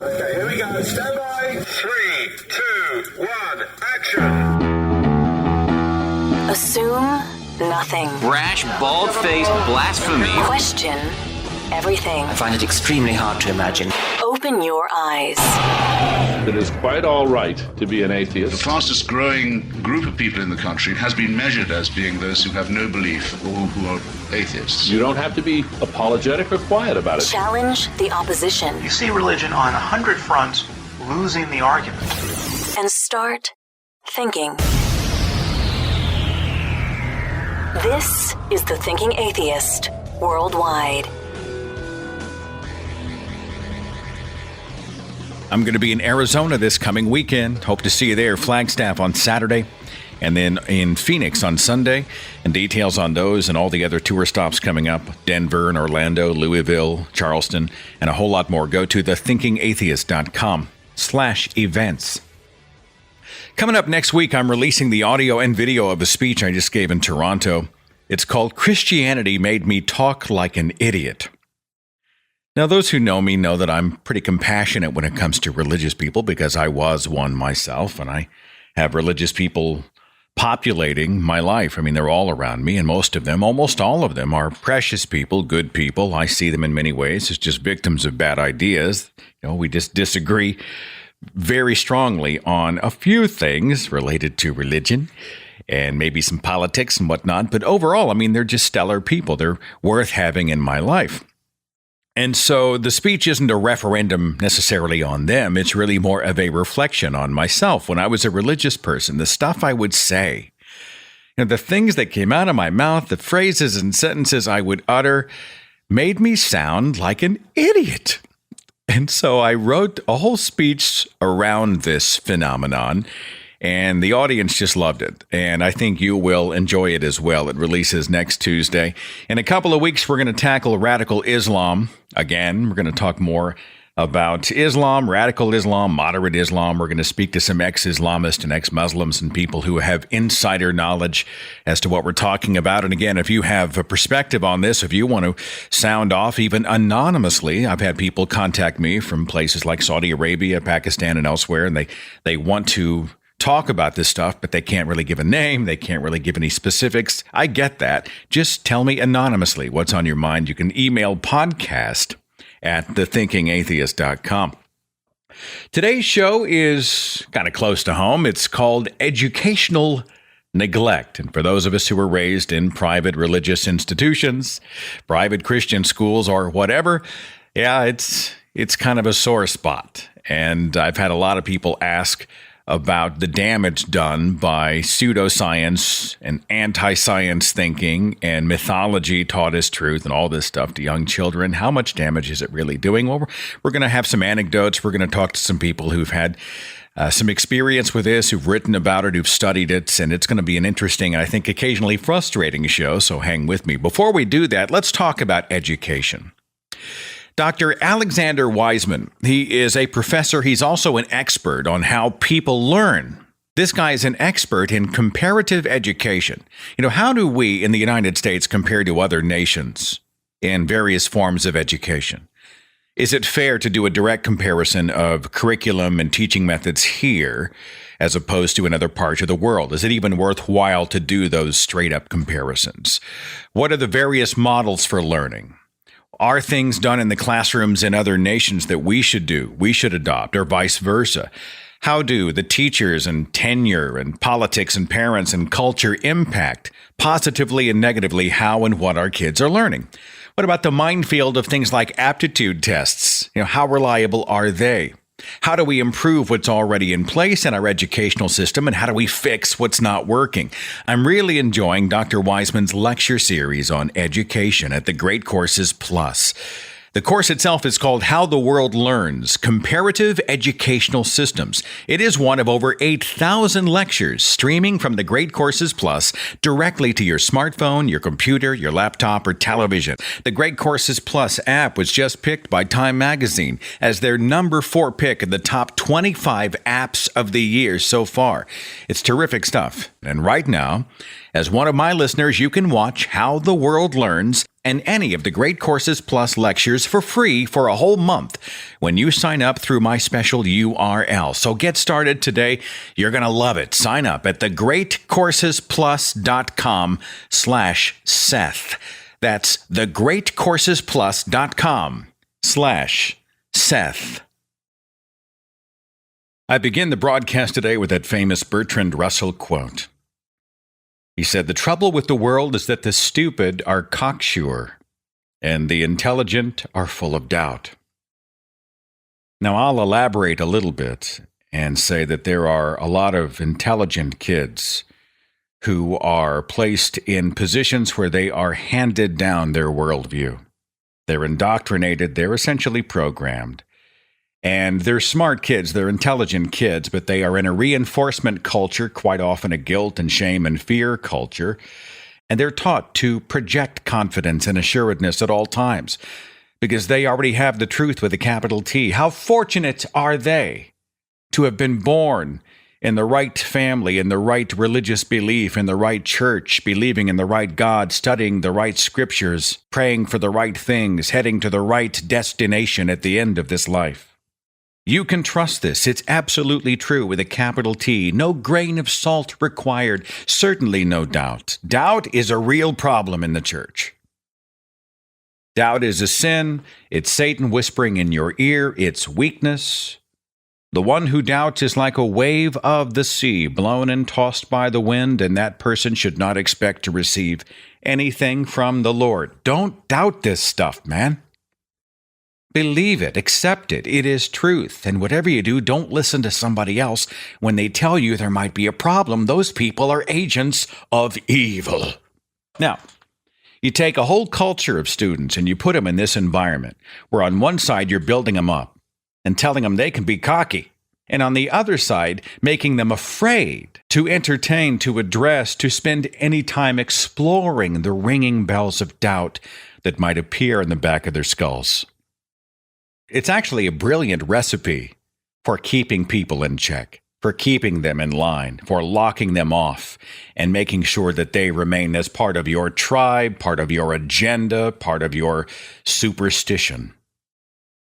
Okay, here we go. Stand by. 3, 2, 1, action. Assume nothing. Brash, bald-faced blasphemy. Question everything. I find it extremely hard to imagine. Open your eyes. It is quite all right to be an atheist. The fastest growing group of people in the country has been measured as being those who have no belief or who are atheists. You don't have to be apologetic or quiet about it. Challenge the opposition. You see religion on 100 fronts losing the argument. And start thinking. This is The Thinking Atheist Worldwide. I'm going to be in Arizona this coming weekend. Hope to see you there. Flagstaff on Saturday, and then in Phoenix on Sunday. And details on those and all the other tour stops coming up: Denver and Orlando, Louisville, Charleston, and a whole lot more. Go to thethinkingatheist.com/events. Coming up next week, I'm releasing the audio and video of a speech I just gave in Toronto. It's called "Christianity Made Me Talk Like an Idiot." Now, those who know me know that I'm pretty compassionate when it comes to religious people, because I was one myself, and I have religious people populating my life. I mean, they're all around me, and most of them, almost all of them, are precious people, good people. I see them in many ways as just victims of bad ideas. You know, we just disagree very strongly on a few things related to religion and maybe some politics and whatnot. But overall, I mean, they're just stellar people. They're worth having in my life. And so the speech isn't a referendum necessarily on them. It's really more of a reflection on myself. When I was a religious person, the stuff I would say, you know, the things that came out of my mouth, the phrases and sentences I would utter made me sound like an idiot. And so I wrote a whole speech around this phenomenon, and the audience just loved it. And I think you will enjoy it as well. It releases next Tuesday. In a couple of weeks, we're going to tackle radical Islam. Again, we're going to talk more about Islam, radical Islam, moderate Islam. We're going to speak to some ex-Islamists and ex-Muslims and people who have insider knowledge as to what we're talking about. And again, if you have a perspective on this, if you want to sound off even anonymously, I've had people contact me from places like Saudi Arabia, Pakistan, and elsewhere, and they want to talk about this stuff, but they can't really give a name. They can't really give any specifics. I get that. Just tell me anonymously what's on your mind. You can email podcast@thethinkingatheist.com. Today's show is kind of close to home. It's called Educational Neglect. And for those of us who were raised in private religious institutions, private Christian schools, or whatever, yeah, it's kind of a sore spot. And I've had a lot of people ask about the damage done by pseudoscience and anti-science thinking and mythology taught as truth and all this stuff to young children. How much damage is it really doing? Well, we're going to have some anecdotes. We're going to talk to some people who've had some experience with this, who've written about it, who've studied it, and it's going to be an interesting and I think occasionally frustrating show, so hang with me. Before we do that, let's talk about education. Dr. Alexander Wiseman, he is a professor. He's also an expert on how people learn. This guy is an expert in comparative education. You know, how do we in the United States compare to other nations in various forms of education? Is it fair to do a direct comparison of curriculum and teaching methods here as opposed to in other parts of the world? Is it even worthwhile to do those straight-up comparisons? What are the various models for learning? Are things done in the classrooms in other nations that we should do, we should adopt, or vice versa? How do the teachers and tenure and politics and parents and culture impact positively and negatively how and what our kids are learning? What about the minefield of things like aptitude tests? You know, how reliable are they? How do we improve what's already in place in our educational system, and how do we fix what's not working? I'm really enjoying Dr. Wiseman's lecture series on education at the Great Courses Plus. The course itself is called How the World Learns: Comparative Educational Systems. It is one of over 8,000 lectures streaming from the Great Courses Plus directly to your smartphone, your computer, your laptop, or television. The Great Courses Plus app was just picked by Time Magazine as their number 4 pick of the top 25 apps of the year so far. It's terrific stuff. And right now, as one of my listeners, you can watch How the World Learns and any of the Great Courses Plus lectures for free for a whole month when you sign up through my special URL. So get started today. You're going to love it. Sign up at thegreatcoursesplus.com/Seth. That's thegreatcoursesplus.com/Seth. I begin the broadcast today with that famous Bertrand Russell quote. He said, "The trouble with the world is that the stupid are cocksure, and the intelligent are full of doubt." Now, I'll elaborate a little bit and say that there are a lot of intelligent kids who are placed in positions where they are handed down their worldview. They're indoctrinated, they're essentially programmed. And they're smart kids, they're intelligent kids, but they are in a reinforcement culture, quite often a guilt and shame and fear culture. And they're taught to project confidence and assuredness at all times because they already have the truth with a capital T. How fortunate are they to have been born in the right family, in the right religious belief, in the right church, believing in the right God, studying the right scriptures, praying for the right things, heading to the right destination at the end of this life. You can trust this. It's absolutely true with a capital T. No grain of salt required. Certainly no doubt. Doubt is a real problem in the church. Doubt is a sin. It's Satan whispering in your ear. It's weakness. The one who doubts is like a wave of the sea, blown and tossed by the wind, and that person should not expect to receive anything from the Lord. Don't doubt this stuff, man. Believe it, accept it. It is truth. And whatever you do, don't listen to somebody else when they tell you there might be a problem. Those people are agents of evil. Now, you take a whole culture of students and you put them in this environment where on one side you're building them up and telling them they can be cocky, and on the other side making them afraid to entertain, to address, to spend any time exploring the ringing bells of doubt that might appear in the back of their skulls. It's actually a brilliant recipe for keeping people in check, for keeping them in line, for locking them off, and making sure that they remain as part of your tribe, part of your agenda, part of your superstition.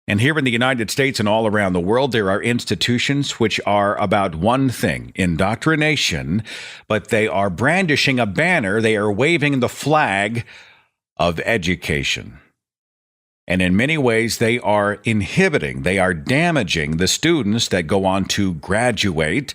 And here in the United States and all around the world, there are institutions which are about one thing, indoctrination, but they are brandishing a banner, they are waving the flag of education. And in many ways, they are inhibiting, they are damaging the students that go on to graduate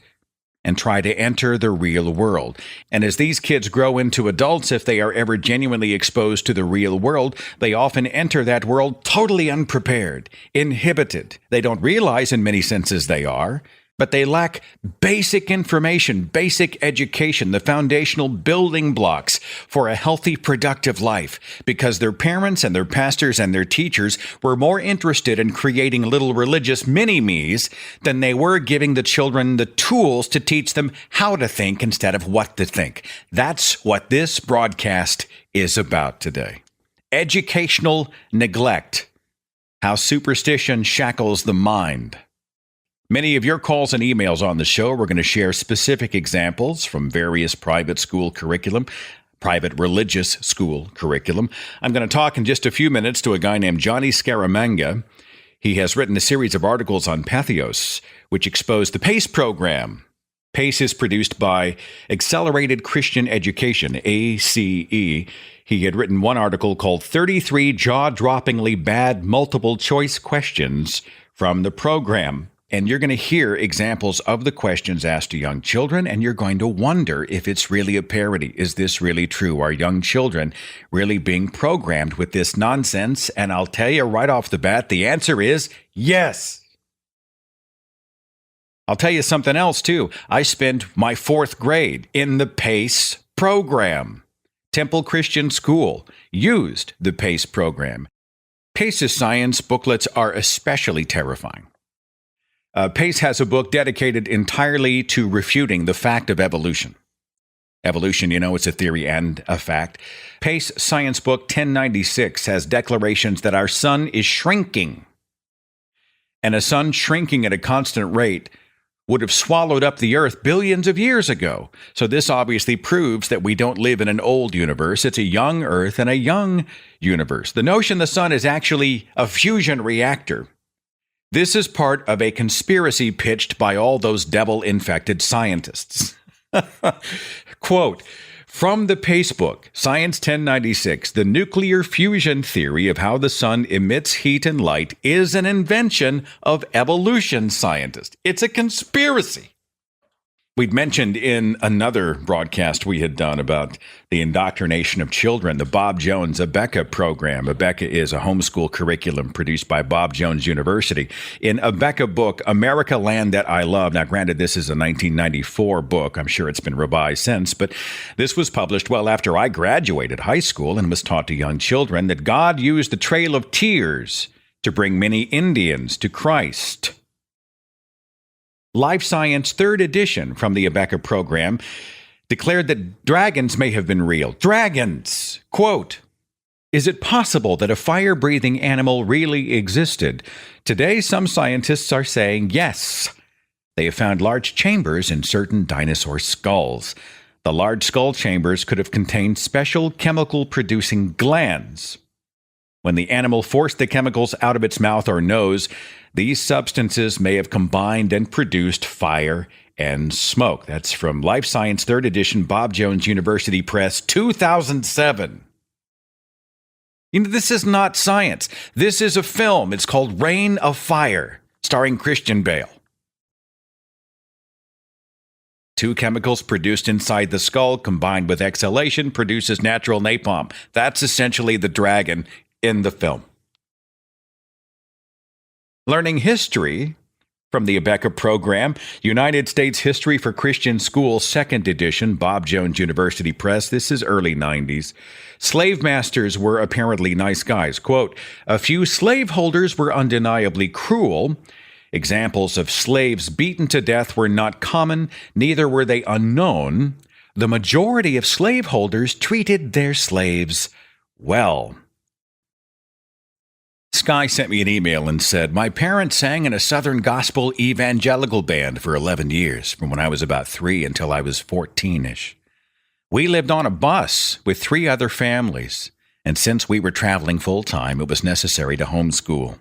and try to enter the real world. And as these kids grow into adults, if they are ever genuinely exposed to the real world, they often enter that world totally unprepared, inhibited. They don't realize in many senses they are, but they lack basic information, basic education, the foundational building blocks for a healthy, productive life, because their parents and their pastors and their teachers were more interested in creating little religious mini-me's than they were giving the children the tools to teach them how to think instead of what to think. That's what this broadcast is about today. Educational neglect. How superstition shackles the mind. Many of your calls and emails on the show, we're going to share specific examples from various private school curriculum, private religious school curriculum. I'm going to talk in just a few minutes to a guy named Jonny Scaramanga. He has written a series of articles on Patheos, which expose the PACE program. PACE is produced by Accelerated Christian Education, ACE. He had written one article called 33 Jaw-Droppingly Bad Multiple Choice Questions from the program. And you're going to hear examples of the questions asked to young children, and you're going to wonder if it's really a parody. Is this really true? Are young children really being programmed with this nonsense? And I'll tell you right off the bat, the answer is yes. I'll tell you something else, too. I spent my 4th grade in the PACE program. Temple Christian School used the PACE program. PACE's science booklets are especially terrifying. Pace has a book dedicated entirely to refuting the fact of evolution. Evolution, you know, it's a theory and a fact. Pace Science Book 1096 has declarations that our sun is shrinking. And a sun shrinking at a constant rate would have swallowed up the Earth billions of years ago. So this obviously proves that we don't live in an old universe. It's a young Earth and a young universe. The notion the sun is actually a fusion reactor. This is part of a conspiracy pitched by all those devil-infected scientists. Quote, from the Pacebook, Science 1096, the nuclear fusion theory of how the sun emits heat and light is an invention of evolution scientists. It's a conspiracy. We'd mentioned in another broadcast we had done about the indoctrination of children, the Bob Jones Abeka program. Abeka is a homeschool curriculum produced by Bob Jones University. In Abeka book, America Land That I Love, now granted this is a 1994 book, I'm sure it's been revised since, but this was published well after I graduated high school and was taught to young children that God used the Trail of Tears to bring many Indians to Christ. Life Science 3rd edition from the Abeka program declared that dragons may have been real. Dragons! Quote, is it possible that a fire-breathing animal really existed? Today, some scientists are saying yes. They have found large chambers in certain dinosaur skulls. The large skull chambers could have contained special chemical-producing glands. When the animal forced the chemicals out of its mouth or nose, these substances may have combined and produced fire and smoke. That's from Life Science 3rd edition, Bob Jones University Press, 2007. You know, this is not science. This is a film. It's called Reign of Fire, starring Christian Bale. Two chemicals produced inside the skull combined with exhalation produces natural napalm. That's essentially the dragon in the film. Learning history from the Abeka program, United States History for Christian Schools, 2nd edition, Bob Jones University Press. This is early 90s. Slave masters were apparently nice guys. Quote, a few slaveholders were undeniably cruel. Examples of slaves beaten to death were not common, neither were they unknown. The majority of slaveholders treated their slaves well. Sky sent me an email and said, my parents sang in a Southern gospel evangelical band for 11 years, from when I was about 3 until I was 14-ish. We lived on a bus with 3 other families, and since we were traveling full-time, it was necessary to homeschool.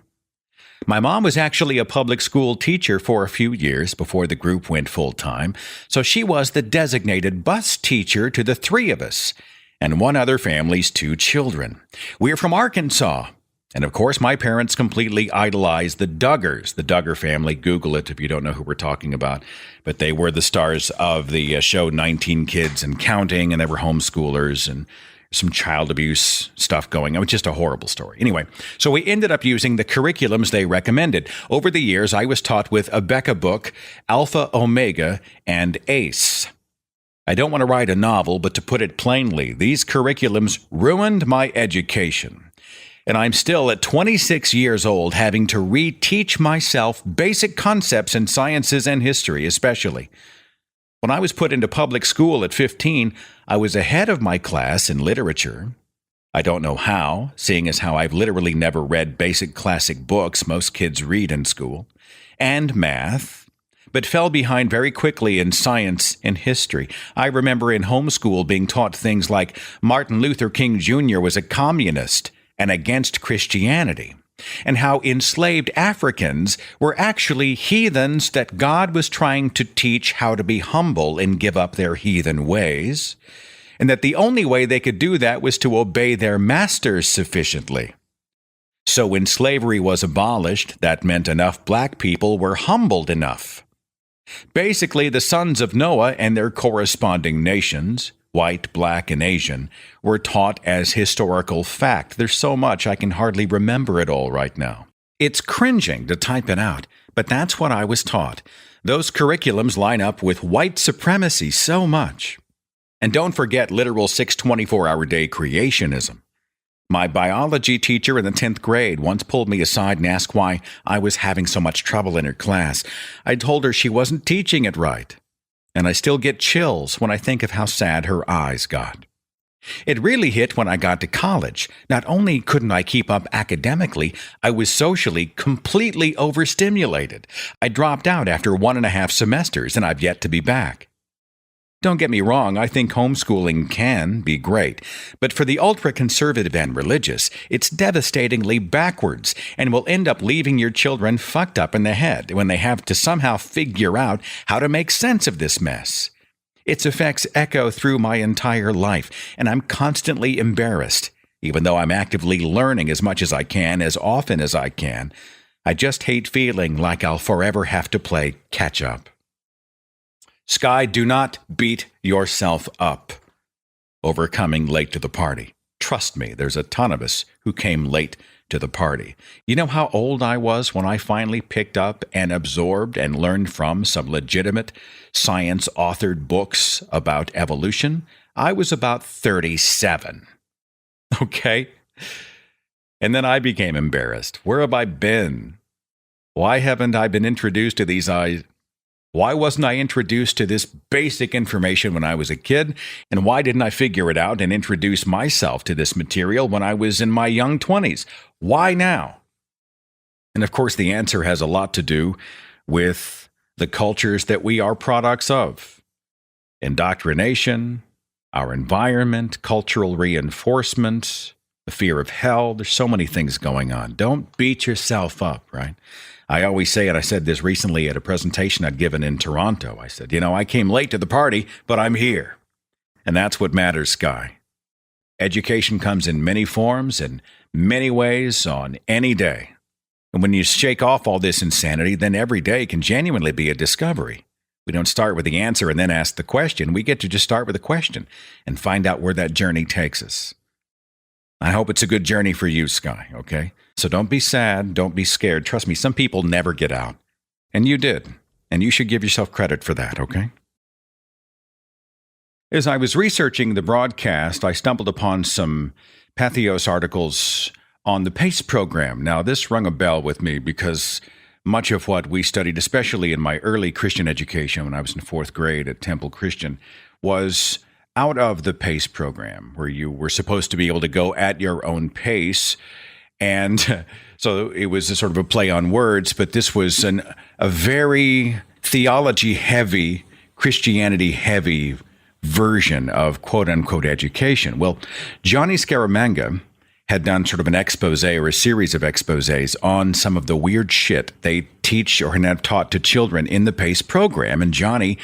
My mom was actually a public school teacher for a few years before the group went full-time, so she was the designated bus teacher to the 3 of us, and one other family's 2 children. We're from Arkansas. And of course, my parents completely idolized the Duggars, the Duggar family. Google it if you don't know who we're talking about. But they were the stars of the show 19 Kids and Counting, and they were homeschoolers and some child abuse stuff going on. It was just a horrible story. Anyway, so we ended up using the curriculums they recommended. Over the years, I was taught with Abeka book, Alpha, Omega, and ACE. I don't want to write a novel, but to put it plainly, these curriculums ruined my education. And I'm still at 26 years old having to reteach myself basic concepts in sciences and history, especially. When I was put into public school at 15, I was ahead of my class in literature. I don't know how, seeing as how I've literally never read basic classic books most kids read in school, and math, but fell behind very quickly in science and history. I remember in homeschool being taught things like Martin Luther King Jr. was a communist and against Christianity, and how enslaved Africans were actually heathens that God was trying to teach how to be humble and give up their heathen ways, and that the only way they could do that was to obey their masters sufficiently. So when slavery was abolished, that meant enough black people were humbled enough. Basically, the sons of Noah and their corresponding nations, white, black, and Asian, were taught as historical fact. There's so much I can hardly remember it all right now. It's cringing to type it out, but that's what I was taught. Those curriculums line up with white supremacy so much. And don't forget literal 624-hour-day creationism. My biology teacher in the 10th grade once pulled me aside and asked why I was having so much trouble in her class. I told her she wasn't teaching it right. And I still get chills when I think of how sad her eyes got. It really hit when I got to college. Not only couldn't I keep up academically, I was socially completely overstimulated. I dropped out after 1.5 semesters, and I've yet to be back. Don't get me wrong, I think homeschooling can be great, but for the ultra-conservative and religious, it's devastatingly backwards and will end up leaving your children fucked up in the head when they have to somehow figure out how to make sense of this mess. Its effects echo through my entire life, and I'm constantly embarrassed. Even though I'm actively learning as much as I can, as often as I can, I just hate feeling like I'll forever have to play catch-up. Sky, do not beat yourself up over coming late to the party. Trust me, there's a ton of us who came late to the party. You know how old I was when I finally picked up and absorbed and learned from some legitimate science-authored books about evolution? I was about 37. Okay? And then I became embarrassed. Where have I been? Why haven't I been introduced to these Why wasn't I introduced to this basic information when I was a kid? And why didn't I figure it out and introduce myself to this material when I was in my young 20s? Why now? And of course, the answer has a lot to do with the cultures that we are products of. Indoctrination, our environment, cultural reinforcement, the fear of hell. There's so many things going on. Don't beat yourself up, right? I always say it. I said this recently at a presentation I'd given in Toronto. I said, I came late to the party, but I'm here. And that's what matters, Sky. Education comes in many forms and many ways on any day. And when you shake off all this insanity, then every day can genuinely be a discovery. We don't start with the answer and then ask the question. We get to just start with a question and find out where that journey takes us. I hope it's a good journey for you, Sky, okay? So don't be sad, don't be scared. Trust me, some people never get out. And you did. And you should give yourself credit for that, okay? As I was researching the broadcast, I stumbled upon some Patheos articles on the PACE program. Now, this rung a bell with me because much of what we studied, especially in my early Christian education when I was in 4th grade at Temple Christian, was out of the PACE program, where you were supposed to be able to go at your own pace. And so it was a sort of a play on words, but this was a very theology-heavy, Christianity-heavy version of quote-unquote education. Well, Jonny Scaramanga had done sort of an expose or a series of exposés on some of the weird shit they teach or have taught to children in the PACE program. And Jonny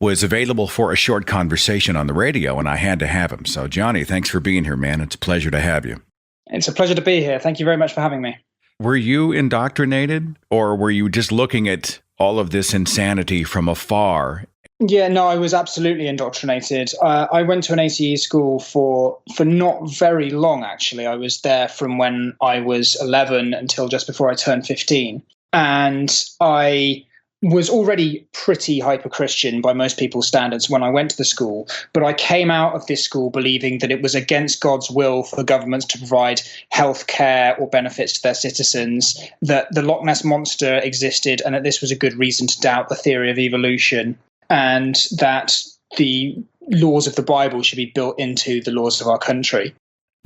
was available for a short conversation on the radio, and I had to have him. So, Jonny, thanks for being here, man. It's a pleasure to have you. It's a pleasure to be here. Thank you very much for having me. Were you indoctrinated, or were you just looking at all of this insanity from afar? Yeah, no, I was absolutely indoctrinated. I went to an ACE school for not very long, actually. I was there from when I was 11 until just before I turned 15. And I was already pretty hyper-Christian by most people's standards when I went to the school, but I came out of this school believing that it was against God's will for governments to provide health care or benefits to their citizens, that the Loch Ness Monster existed, and that this was a good reason to doubt the theory of evolution, and that the laws of the Bible should be built into the laws of our country.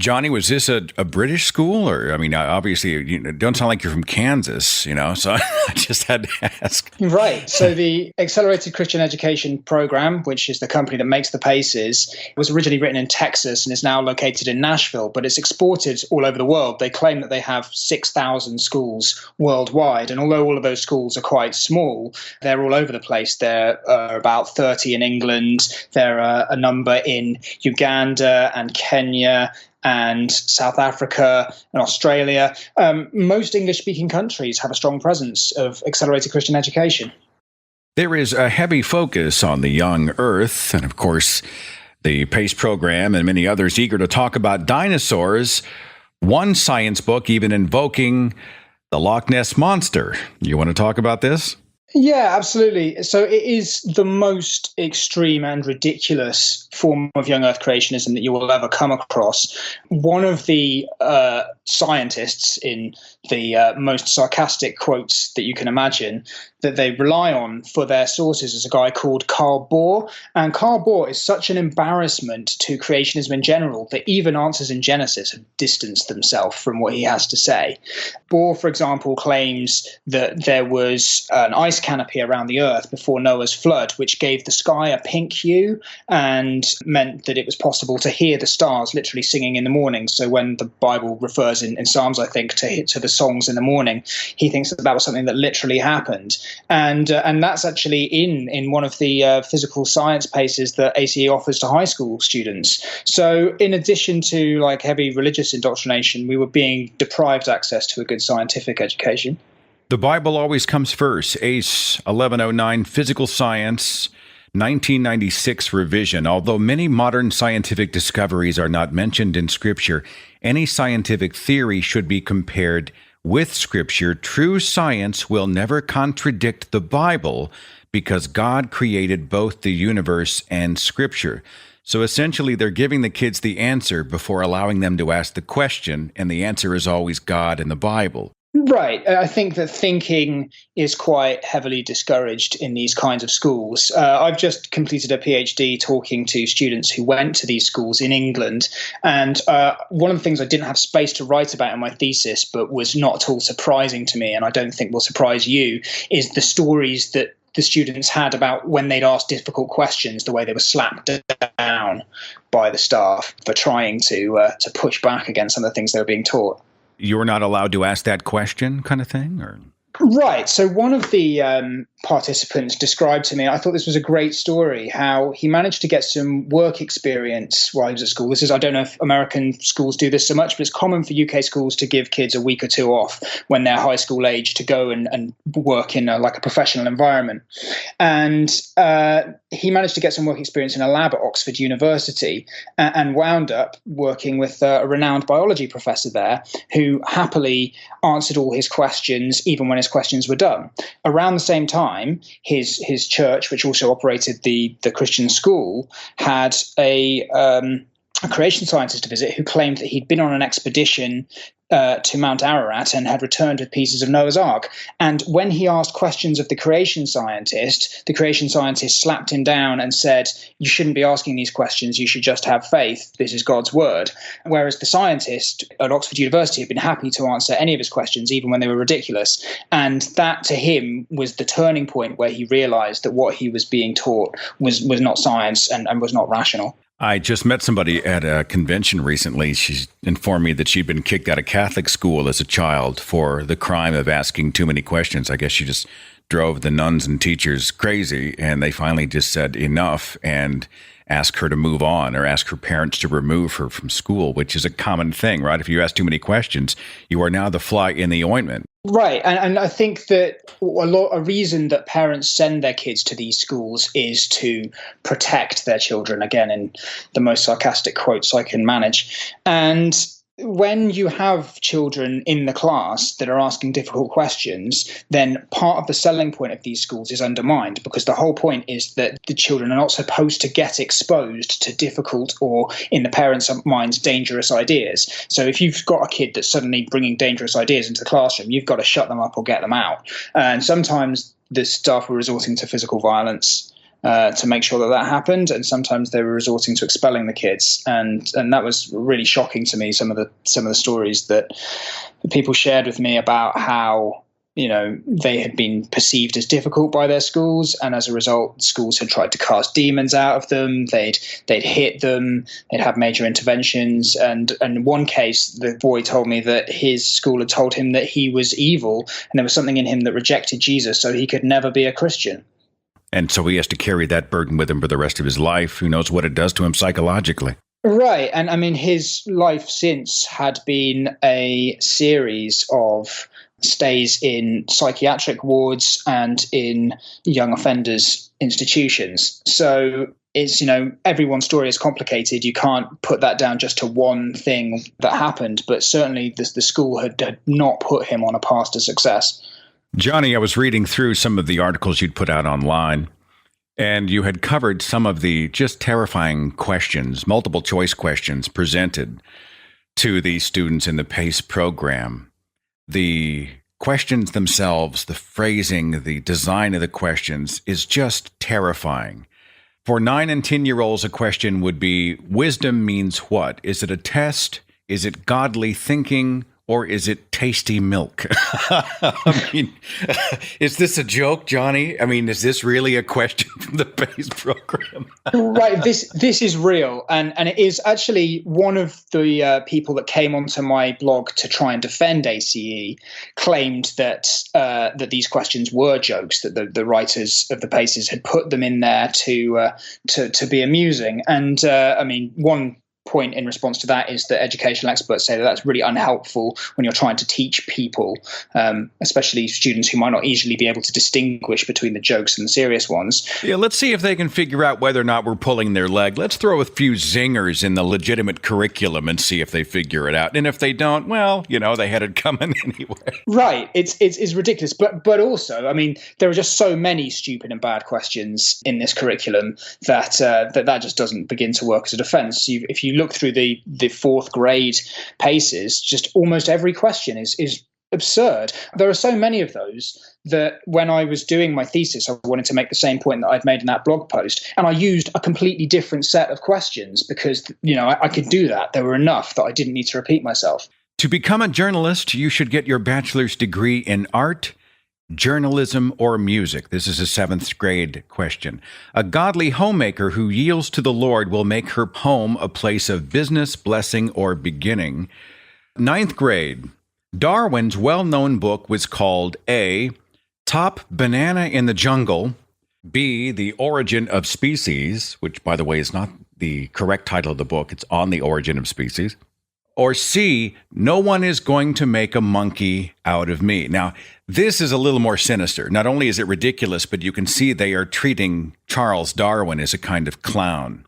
Jonny, was this a British school? Or, I mean, obviously, you don't sound like you're from Kansas, so I just had to ask. Right. So the Accelerated Christian Education Program, which is the company that makes the PACEs, was originally written in Texas and is now located in Nashville, but it's exported all over the world. They claim that they have 6,000 schools worldwide. And although all of those schools are quite small, they're all over the place. There are about 30 in England. There are a number in Uganda and Kenya and South Africa and Australia. Most English-speaking countries have a strong presence of accelerated Christian education. There is a heavy focus on the young earth, and of course, the PACE program and many others eager to talk about dinosaurs. One science book even invoking the Loch Ness Monster. You want to talk about this? Yeah, absolutely. So it is the most extreme and ridiculous form of young earth creationism that you will ever come across. One of the scientists in the most sarcastic quotes that you can imagine that they rely on for their sources is a guy called Karl Bohr. And Karl Bohr is such an embarrassment to creationism in general that even answers in Genesis have distanced themselves from what he has to say. Bohr, for example, claims that there was an ice canopy around the earth before Noah's flood, which gave the sky a pink hue and meant that it was possible to hear the stars literally singing in the morning. So when the Bible refers in Psalms, I think, to the songs in the morning, he thinks that was something that literally happened. And that's actually in one of the physical science papers that ACE offers to high school students. So in addition to like heavy religious indoctrination, we were being deprived access to a good scientific education. The Bible always comes first. ACE 1109, Physical Science, 1996 revision. Although many modern scientific discoveries are not mentioned in Scripture, any scientific theory should be compared with Scripture. True science will never contradict the Bible because God created both the universe and Scripture. So essentially, they're giving the kids the answer before allowing them to ask the question, and the answer is always God and the Bible. Right. I think that thinking is quite heavily discouraged in these kinds of schools. I've just completed a PhD talking to students who went to these schools in England. And one of the things I didn't have space to write about in my thesis, but was not at all surprising to me, and I don't think will surprise you, is the stories that the students had about when they'd asked difficult questions, the way they were slapped down by the staff for trying to push back against some of the things they were being taught. You're not allowed to ask that question kind of thing? Or Right. So one of the participants described to me, I thought this was a great story, how he managed to get some work experience while he was at school. I don't know if American schools do this so much, but it's common for UK schools to give kids a week or two off when they're high school age to go and work in a professional environment. And he managed to get some work experience in a lab at Oxford University and wound up working with a renowned biology professor there who happily answered all his questions, even when his questions were done. Around the same time, his church, which also operated the Christian school, had a creation scientist to visit who claimed that he'd been on an expedition to Mount Ararat and had returned with pieces of Noah's Ark. And when he asked questions of the creation scientist slapped him down and said, "You shouldn't be asking these questions. You should just have faith. This is God's word." Whereas the scientist at Oxford University had been happy to answer any of his questions, even when they were ridiculous. And that, to him, was the turning point where he realized that what he was being taught was not science and was not rational. I just met somebody at a convention recently. She informed me that she'd been kicked out of Catholic school as a child for the crime of asking too many questions. I guess she just drove the nuns and teachers crazy, and they finally just said enough and asked her to move on or ask her parents to remove her from school, which is a common thing, right? If you ask too many questions, you are now the fly in the ointment. Right. And I think that a reason that parents send their kids to these schools is to protect their children, again, in the most sarcastic quotes I can manage. And when you have children in the class that are asking difficult questions, then part of the selling point of these schools is undermined, because the whole point is that the children are not supposed to get exposed to difficult or, in the parents' minds, dangerous ideas. So if you've got a kid that's suddenly bringing dangerous ideas into the classroom, you've got to shut them up or get them out. And sometimes the staff were resorting to physical violence to make sure that happened, and sometimes they were resorting to expelling the kids, and that was really shocking to me. Some of the stories that people shared with me about how they had been perceived as difficult by their schools, and as a result, schools had tried to cast demons out of them. They'd hit them. They'd had major interventions, and in one case, the boy told me that his school had told him that he was evil, and there was something in him that rejected Jesus, so he could never be a Christian. And so he has to carry that burden with him for the rest of his life. Who knows what it does to him psychologically? Right. And I mean, his life since had been a series of stays in psychiatric wards and in young offenders institutions. So it's, everyone's story is complicated. You can't put that down just to one thing that happened. But certainly the school had not put him on a path to success. Jonny, I was reading through some of the articles you'd put out online, and you had covered some of the just terrifying questions, multiple choice questions presented to the students in the PACE program. The questions themselves, the phrasing, the design of the questions is just terrifying. For 9 and 10-year-olds, a question would be, wisdom means what? Is it a test? Is it godly thinking? Or is it tasty milk? I mean, is this a joke, Johnny? I mean, is this really a question from the PACE program? Right. This is real. And it is actually one of the people that came onto my blog to try and defend ACE claimed that that these questions were jokes, that the writers of the PACEs had put them in there to be amusing. And I mean, one point in response to that is that educational experts say that that's really unhelpful when you're trying to teach people, especially students who might not easily be able to distinguish between the jokes and the serious ones. Yeah, let's see if they can figure out whether or not we're pulling their leg. Let's throw a few zingers in the legitimate curriculum and see if they figure it out. And if they don't, well, they had it coming anyway. Right. It's ridiculous. But also, I mean, there are just so many stupid and bad questions in this curriculum that that just doesn't begin to work as a defense. If you look through the 4th grade PACEs, just almost every question is absurd. There are so many of those that when I was doing my thesis, I wanted to make the same point that I'd made in that blog post. And I used a completely different set of questions because, I could do that. There were enough that I didn't need to repeat myself. To become a journalist, you should get your bachelor's degree in art, journalism, or music. This is a 7th grade question. A godly homemaker who yields to the Lord will make her home a place of business, blessing, or beginning. 9th grade. Darwin's well-known book was called A, Top Banana in the Jungle, B, The Origin of Species, which, by the way, is not the correct title of the book. It's On the Origin of Species. Or C, No One is Going to Make a Monkey Out of Me. Now, this is a little more sinister. Not only is it ridiculous, but you can see they are treating Charles Darwin as a kind of clown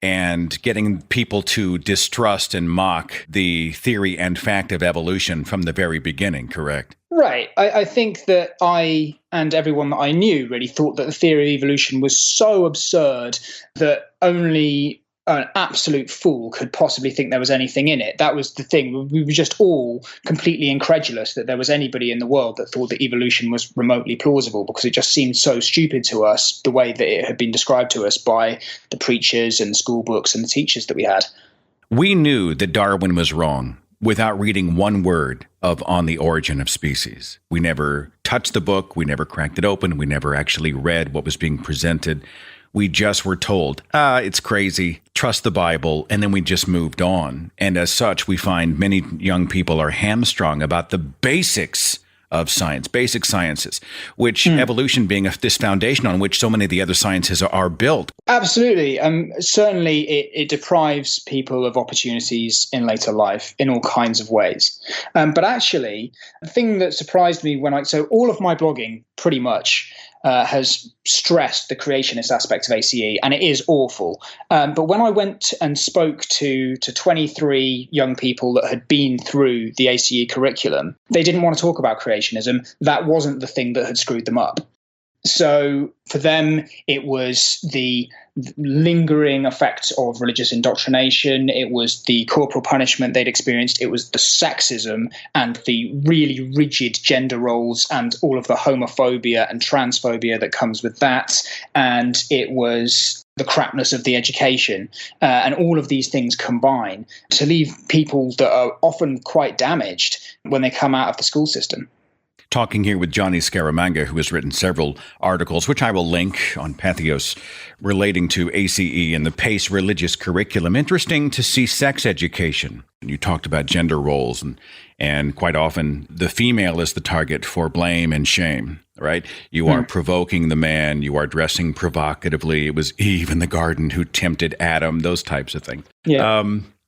and getting people to distrust and mock the theory and fact of evolution from the very beginning, correct? Right. I think that I and everyone that I knew really thought that the theory of evolution was so absurd that only an absolute fool could possibly think there was anything in it. That was the thing. We were just all completely incredulous that there was anybody in the world that thought that evolution was remotely plausible, because it just seemed so stupid to us, the way that it had been described to us by the preachers and the school books and the teachers that we had. We knew that Darwin was wrong without reading one word of On the Origin of Species. We never touched the book. We never cracked it open. We never actually read what was being presented. We just were told, it's crazy, trust the Bible, and then we just moved on. And as such, we find many young people are hamstrung about the basics of science, basic sciences, which evolution being this foundation on which so many of the other sciences are built. Absolutely. Certainly, it deprives people of opportunities in later life in all kinds of ways. But actually, the thing that surprised me so all of my blogging pretty much has stressed the creationist aspect of ACE, and it is awful. But when I went and spoke to 23 young people that had been through the ACE curriculum, they didn't want to talk about creationism. That wasn't the thing that had screwed them up. So for them, it was the lingering effects of religious indoctrination. It was the corporal punishment they'd experienced. It was the sexism and the really rigid gender roles and all of the homophobia and transphobia that comes with that. And it was the crapness of the education. And all of these things combine to leave people that are often quite damaged when they come out of the school system. Talking here with Jonny Scaramanga, who has written several articles, which I will link on Patheos, relating to ACE and the PACE religious curriculum. Interesting to see sex education. You talked about gender roles, and quite often the female is the target for blame and shame, right? You are provoking the man. You are dressing provocatively. It was Eve in the garden who tempted Adam, those types of things. Yeah.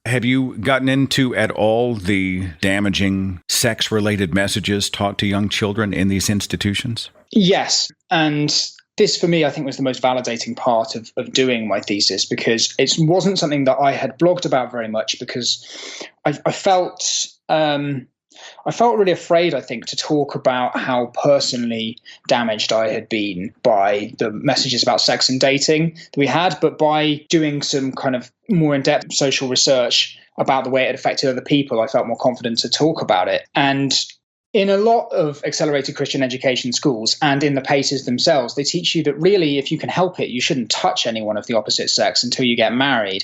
Have you gotten into at all the damaging sex-related messages taught to young children in these institutions? Yes. And this, for me, I think was the most validating part of doing my thesis, because it wasn't something that I had blogged about very much, because I felt I felt really afraid, I think, to talk about how personally damaged I had been by the messages about sex and dating that we had, but by doing some kind of more in-depth social research about the way it affected other people, I felt more confident to talk about it. And in a lot of accelerated Christian education schools and in the PACEs themselves, they teach you that really, if you can help it, you shouldn't touch anyone of the opposite sex until you get married.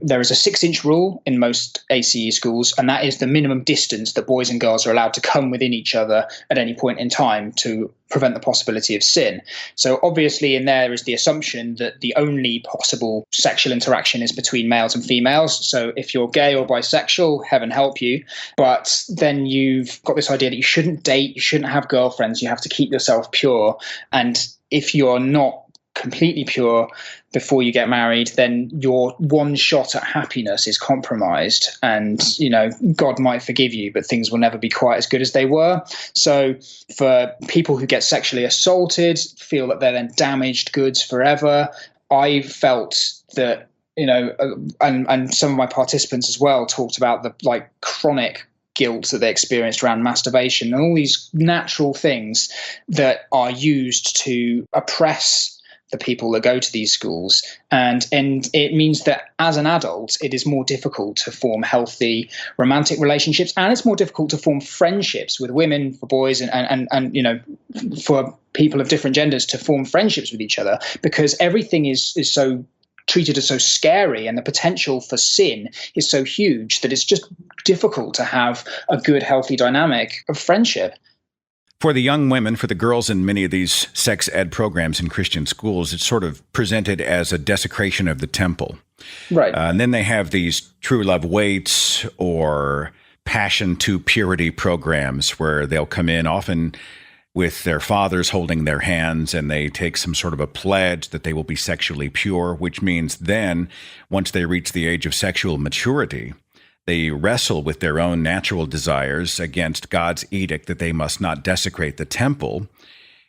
There is a 6-inch rule in most ACE schools, and that is the minimum distance that boys and girls are allowed to come within each other at any point in time to prevent the possibility of sin. So obviously in there is the assumption that the only possible sexual interaction is between males and females. So if you're gay or bisexual, heaven help you. But then you've got this idea that you shouldn't date, you shouldn't have girlfriends, you have to keep yourself pure. And if you're not completely pure before you get married, then your one shot at happiness is compromised, and God might forgive you, but things will never be quite as good as they were. So for people who get sexually assaulted, feel that they're then damaged goods forever. I felt that and some of my participants as well talked about the chronic guilt that they experienced around masturbation and all these natural things that are used to oppress the people that go to these schools. And it means that as an adult, it is more difficult to form healthy romantic relationships, and it's more difficult to form friendships with women, for boys, and for people of different genders to form friendships with each other, because everything is so treated as so scary, and the potential for sin is so huge that it's just difficult to have a good, healthy dynamic of friendship. For the young women, for the girls in many of these sex ed programs in Christian schools, it's sort of presented as a desecration of the temple. Right. And then they have these true love waits or passion to purity programs where they'll come in often with their fathers holding their hands, and they take some sort of a pledge that they will be sexually pure, which means then once they reach the age of sexual maturity, they wrestle with their own natural desires against God's edict that they must not desecrate the temple.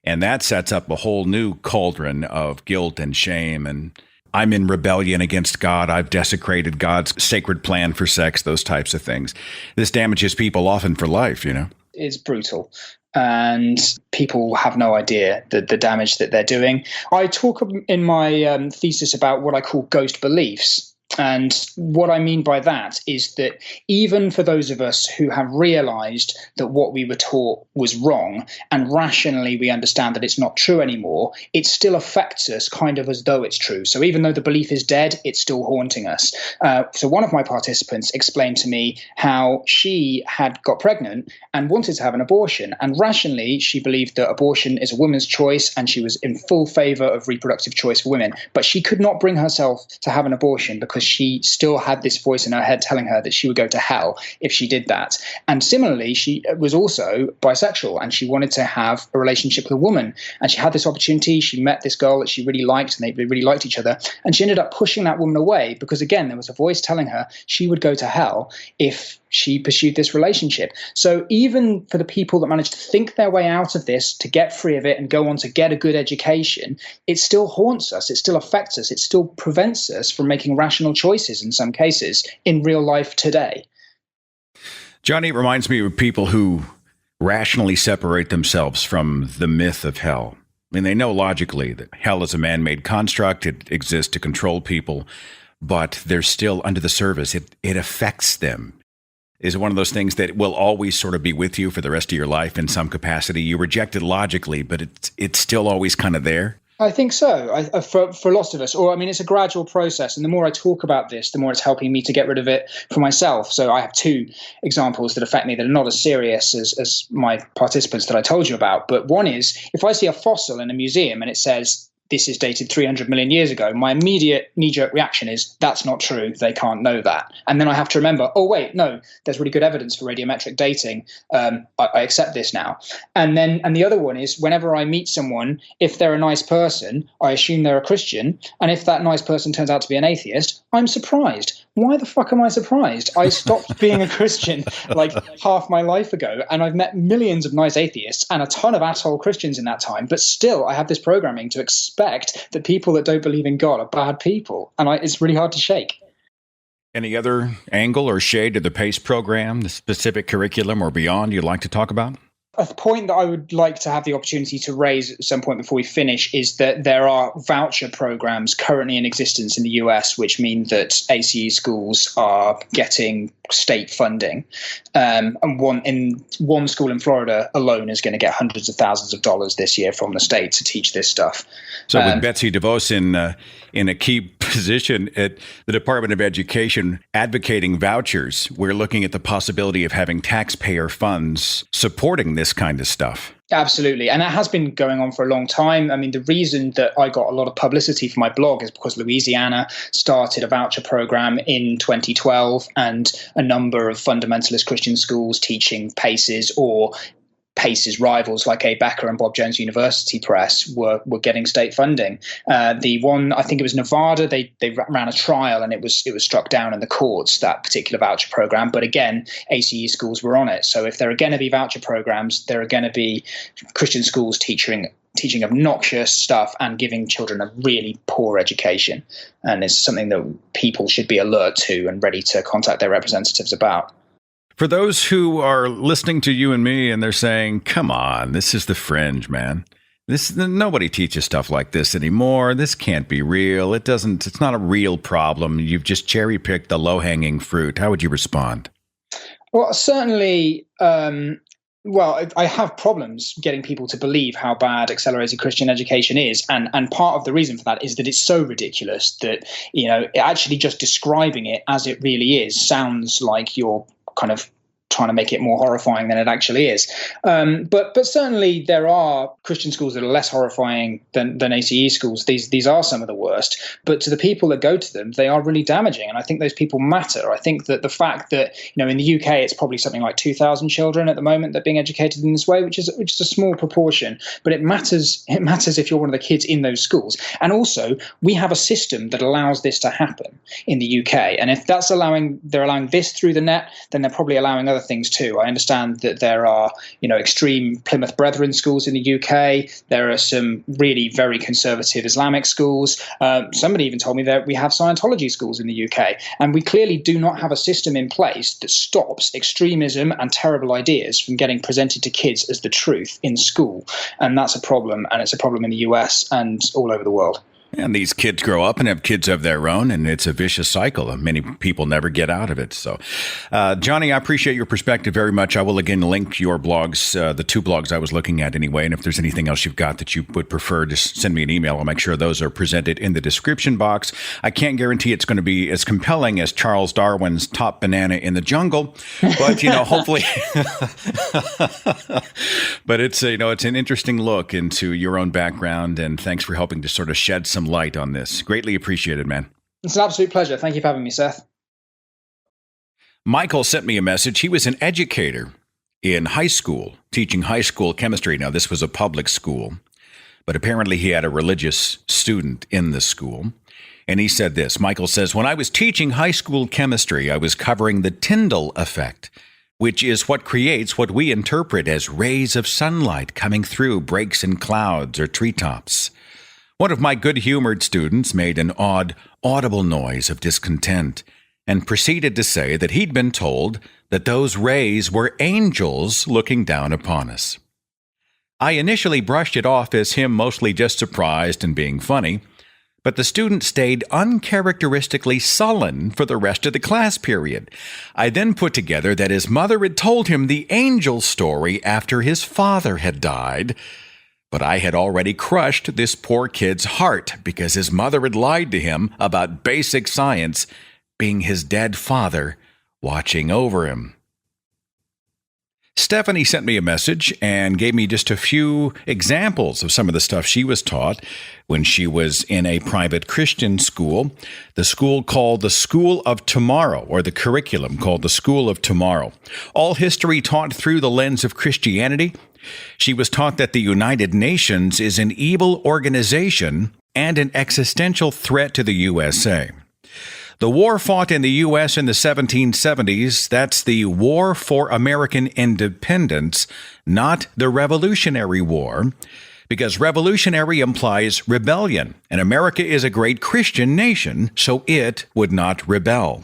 And that sets up a whole new cauldron of guilt and shame. And I'm in rebellion against God. I've desecrated God's sacred plan for sex, those types of things. This damages people often for life, It's brutal. And people have no idea the damage that they're doing. I talk in my thesis about what I call ghost beliefs. And what I mean by that is that even for those of us who have realized that what we were taught was wrong, and rationally we understand that it's not true anymore, it still affects us kind of as though it's true. So even though the belief is dead, it's still haunting us. So one of my participants explained to me how she had got pregnant and wanted to have an abortion. And rationally, she believed that abortion is a woman's choice, and she was in full favor of reproductive choice for women. But she could not bring herself to have an abortion because she still had this voice in her head telling her that she would go to hell if she did that. And similarly, she was also bisexual, and she wanted to have a relationship with a woman. And she had this opportunity. She met this girl that she really liked, and they really liked each other. And she ended up pushing that woman away because, again, there was a voice telling her she would go to hell if she pursued this relationship. So even for the people that managed to think their way out of this, to get free of it and go on to get a good education, it still haunts us. It still affects us. It still prevents us from making rational choices in some cases in real life today. Jonny, it reminds me of people who rationally separate themselves from the myth of hell. I mean, they know logically that hell is a man-made construct. It exists to control people, but they're still under the surface. It affects them. Is one of those things that will always sort of be with you for the rest of your life in some capacity. You reject it logically, but it's still always kind of there. I think so. For lots of us, it's a gradual process. And the more I talk about this, the more it's helping me to get rid of it for myself. So I have 2 examples that affect me that are not as serious as my participants that I told you about. But one is, if I see a fossil in a museum and it says, this is dated 300 million years ago, my immediate knee-jerk reaction is, that's not true, they can't know that. And then I have to remember, oh wait, no, there's really good evidence for radiometric dating. I accept this now. And the other one is, whenever I meet someone, if they're a nice person, I assume they're a Christian. And if that nice person turns out to be an atheist, I'm surprised. Why the fuck am I surprised? I stopped being a Christian like half my life ago, and I've met millions of nice atheists and a ton of asshole Christians in that time, but still I have this programming to expect that people that don't believe in God are bad people, and it's really hard to shake. Any other angle or shade to the PACE program, the specific curriculum or beyond you'd like to talk about? A point that I would like to have the opportunity to raise at some point before we finish is that there are voucher programs currently in existence in the US, which mean that ACE schools are getting state funding. And one school in Florida alone is going to get hundreds of thousands of dollars this year from the state to teach this stuff. So with Betsy DeVos in a key position at the Department of Education advocating vouchers, we're looking at the possibility of having taxpayer funds supporting this kind of stuff. Absolutely. And that has been going on for a long time. I mean, the reason that I got a lot of publicity for my blog is because Louisiana started a voucher program in 2012, and a number of fundamentalist Christian schools teaching PACEs or PACE's rivals like A. Becker and Bob Jones University Press were getting state funding. The one, I think it was Nevada, they ran a trial and it was struck down in the courts, that particular voucher program. But again, ACE schools were on it. So if there are going to be voucher programs, there are going to be Christian schools teaching obnoxious stuff and giving children a really poor education. And it's something that people should be alert to and ready to contact their representatives about. For those who are listening to you and me and they're saying, come on, this is the fringe, man. Nobody teaches stuff like this anymore. This can't be real. It's not a real problem. You've just cherry picked the low hanging fruit. How would you respond? Well, certainly, I have problems getting people to believe how bad accelerated Christian education is. And part of the reason for that is that it's so ridiculous that, actually just describing it as it really is sounds like you're kind of trying to make it more horrifying than it actually is. But certainly there are Christian schools that are less horrifying than ACE schools. These are some of the worst. But to the people that go to them, they are really damaging. And I think those people matter. I think that the fact that, in the UK, it's probably something like 2,000 children at the moment that are being educated in this way, which is a small proportion. But it matters. It matters if you're one of the kids in those schools. And also, we have a system that allows this to happen in the UK. And if they're allowing this through the net, then they're probably allowing other things too. I understand that there are, extreme Plymouth Brethren schools in the UK. There are some really very conservative Islamic schools. Somebody even told me that we have Scientology schools in the UK. And we clearly do not have a system in place that stops extremism and terrible ideas from getting presented to kids as the truth in school. And that's a problem. And it's a problem in the US and all over the world. And these kids grow up and have kids of their own, and it's a vicious cycle, and many people never get out of it. So, Jonny, I appreciate your perspective very much. I will again link your blogs, the two blogs I was looking at anyway, and if there's anything else you've got that you would prefer, just send me an email. I'll make sure those are presented in the description box. I can't guarantee it's going to be as compelling as Charles Darwin's Top Banana in the Jungle, but, hopefully. But it's an interesting look into your own background, and thanks for helping to sort of shed some light on this. Greatly appreciated, man. It's an absolute pleasure. Thank you for having me, Seth. Michael sent me a message. He was an educator in high school, teaching high school chemistry. Now, this was a public school, but apparently he had a religious student in the school. And he said this. Michael says, when I was teaching high school chemistry, I was covering the Tyndall effect, which is what creates what we interpret as rays of sunlight coming through breaks in clouds or treetops. One of my good-humored students made an odd, audible noise of discontent and proceeded to say that he'd been told that those rays were angels looking down upon us. I initially brushed it off as him mostly just surprised and being funny, but the student stayed uncharacteristically sullen for the rest of the class period. I then put together that his mother had told him the angel story after his father had died, but I had already crushed this poor kid's heart because his mother had lied to him about basic science being his dead father watching over him. Stephanie sent me a message and gave me just a few examples of some of the stuff she was taught when she was in a private Christian school, the school called the School of Tomorrow, or the curriculum called the School of Tomorrow. All history taught through the lens of Christianity. She was taught that the United Nations is an evil organization and an existential threat to the USA. The war fought in the U.S. in the 1770s, that's the War for American Independence, not the Revolutionary War, because revolutionary implies rebellion, and America is a great Christian nation, so it would not rebel.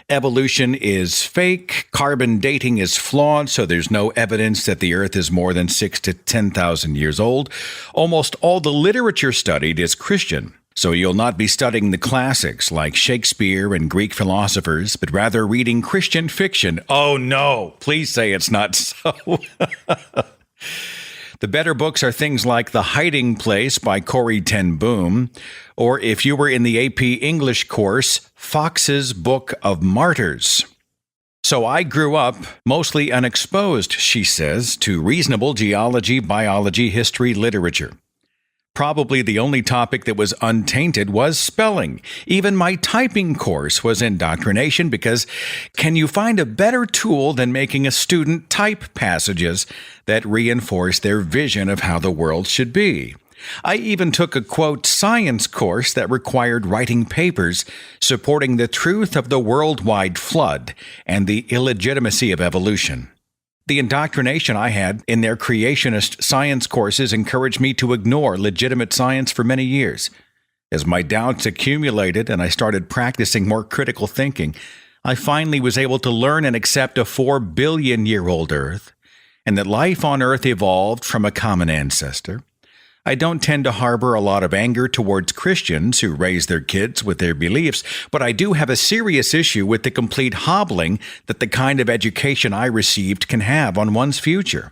Evolution is fake. Carbon dating is flawed, so there's no evidence that the Earth is more than 6,000 to 10,000 years old. Almost all the literature studied is Christian, so you'll not be studying the classics like Shakespeare and Greek philosophers, but rather reading Christian fiction. Oh no, please say it's not so. The better books are things like The Hiding Place by Corrie ten Boom, or if you were in the AP English course, Fox's Book of Martyrs. So I grew up mostly unexposed, she says, to reasonable geology, biology, history, literature. Probably the only topic that was untainted was spelling. Even my typing course was indoctrination because can you find a better tool than making a student type passages that reinforce their vision of how the world should be? I even took a, quote, science course that required writing papers supporting the truth of the worldwide flood and the illegitimacy of evolution. The indoctrination I had in their creationist science courses encouraged me to ignore legitimate science for many years. As my doubts accumulated and I started practicing more critical thinking, I finally was able to learn and accept a 4-billion-year-old Earth, and that life on Earth evolved from a common ancestor. I don't tend to harbor a lot of anger towards Christians who raise their kids with their beliefs, but I do have a serious issue with the complete hobbling that the kind of education I received can have on one's future.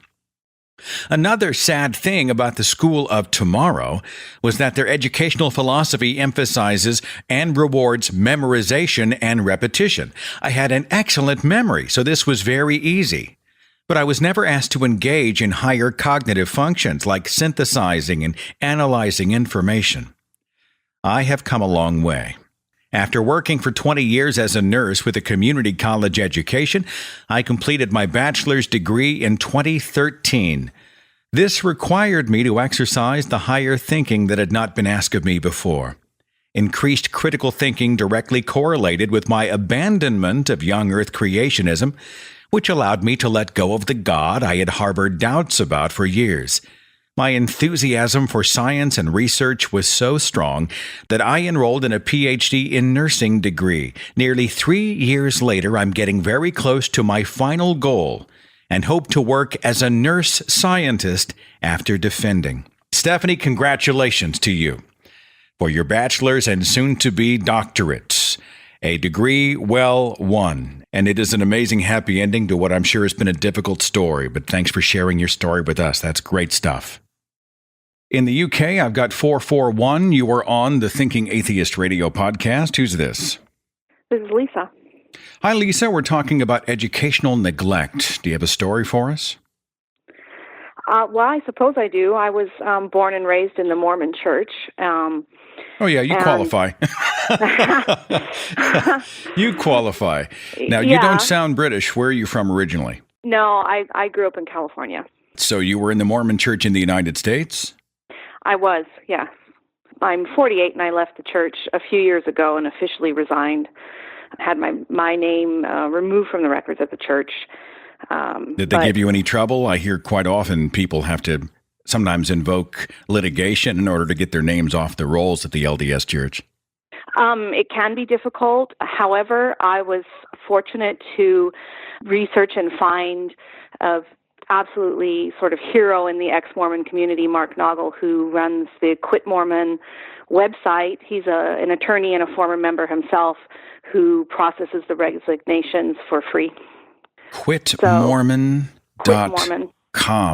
Another sad thing about the School of Tomorrow was that their educational philosophy emphasizes and rewards memorization and repetition. I had an excellent memory, so this was very easy. But I was never asked to engage in higher cognitive functions like synthesizing and analyzing information. I have come a long way. After working for 20 years as a nurse with a community college education, I completed my bachelor's degree in 2013. This required me to exercise the higher thinking that had not been asked of me before. Increased critical thinking directly correlated with my abandonment of young Earth creationism, which allowed me to let go of the God I had harbored doubts about for years. My enthusiasm for science and research was so strong that I enrolled in a PhD in nursing degree. Nearly 3 years later, I'm getting very close to my final goal and hope to work as a nurse scientist after defending. Stephanie, congratulations to you for your bachelor's and soon-to-be doctorates. A degree well won, and it is an amazing happy ending to what I'm sure has been a difficult story, but thanks for sharing your story with us. That's great stuff. In the UK, I've got 441. You are on the Thinking Atheist radio podcast. Who's this? This is Lisa. Hi, Lisa. We're talking about educational neglect. Do you have a story for us? Well, I suppose I do. I was born and raised in the Mormon church. Oh, yeah, you qualify. You qualify. Now, you don't sound British. Where are you from originally? No, I grew up in California. So you were in the Mormon church in the United States? I was, yes. I'm 48 and I left the church a few years ago and officially resigned. I had my name removed from the records of the church. Did they give you any trouble? I hear quite often people have to sometimes invoke litigation in order to get their names off the rolls at the LDS Church. It can be difficult. However, I was fortunate to research and find a absolutely sort of hero in the ex-Mormon community, Mark Noggle, who runs the Quit Mormon website. He's an attorney and a former member himself who processes the resignations for free. Quitmormon.com. Quitmormon.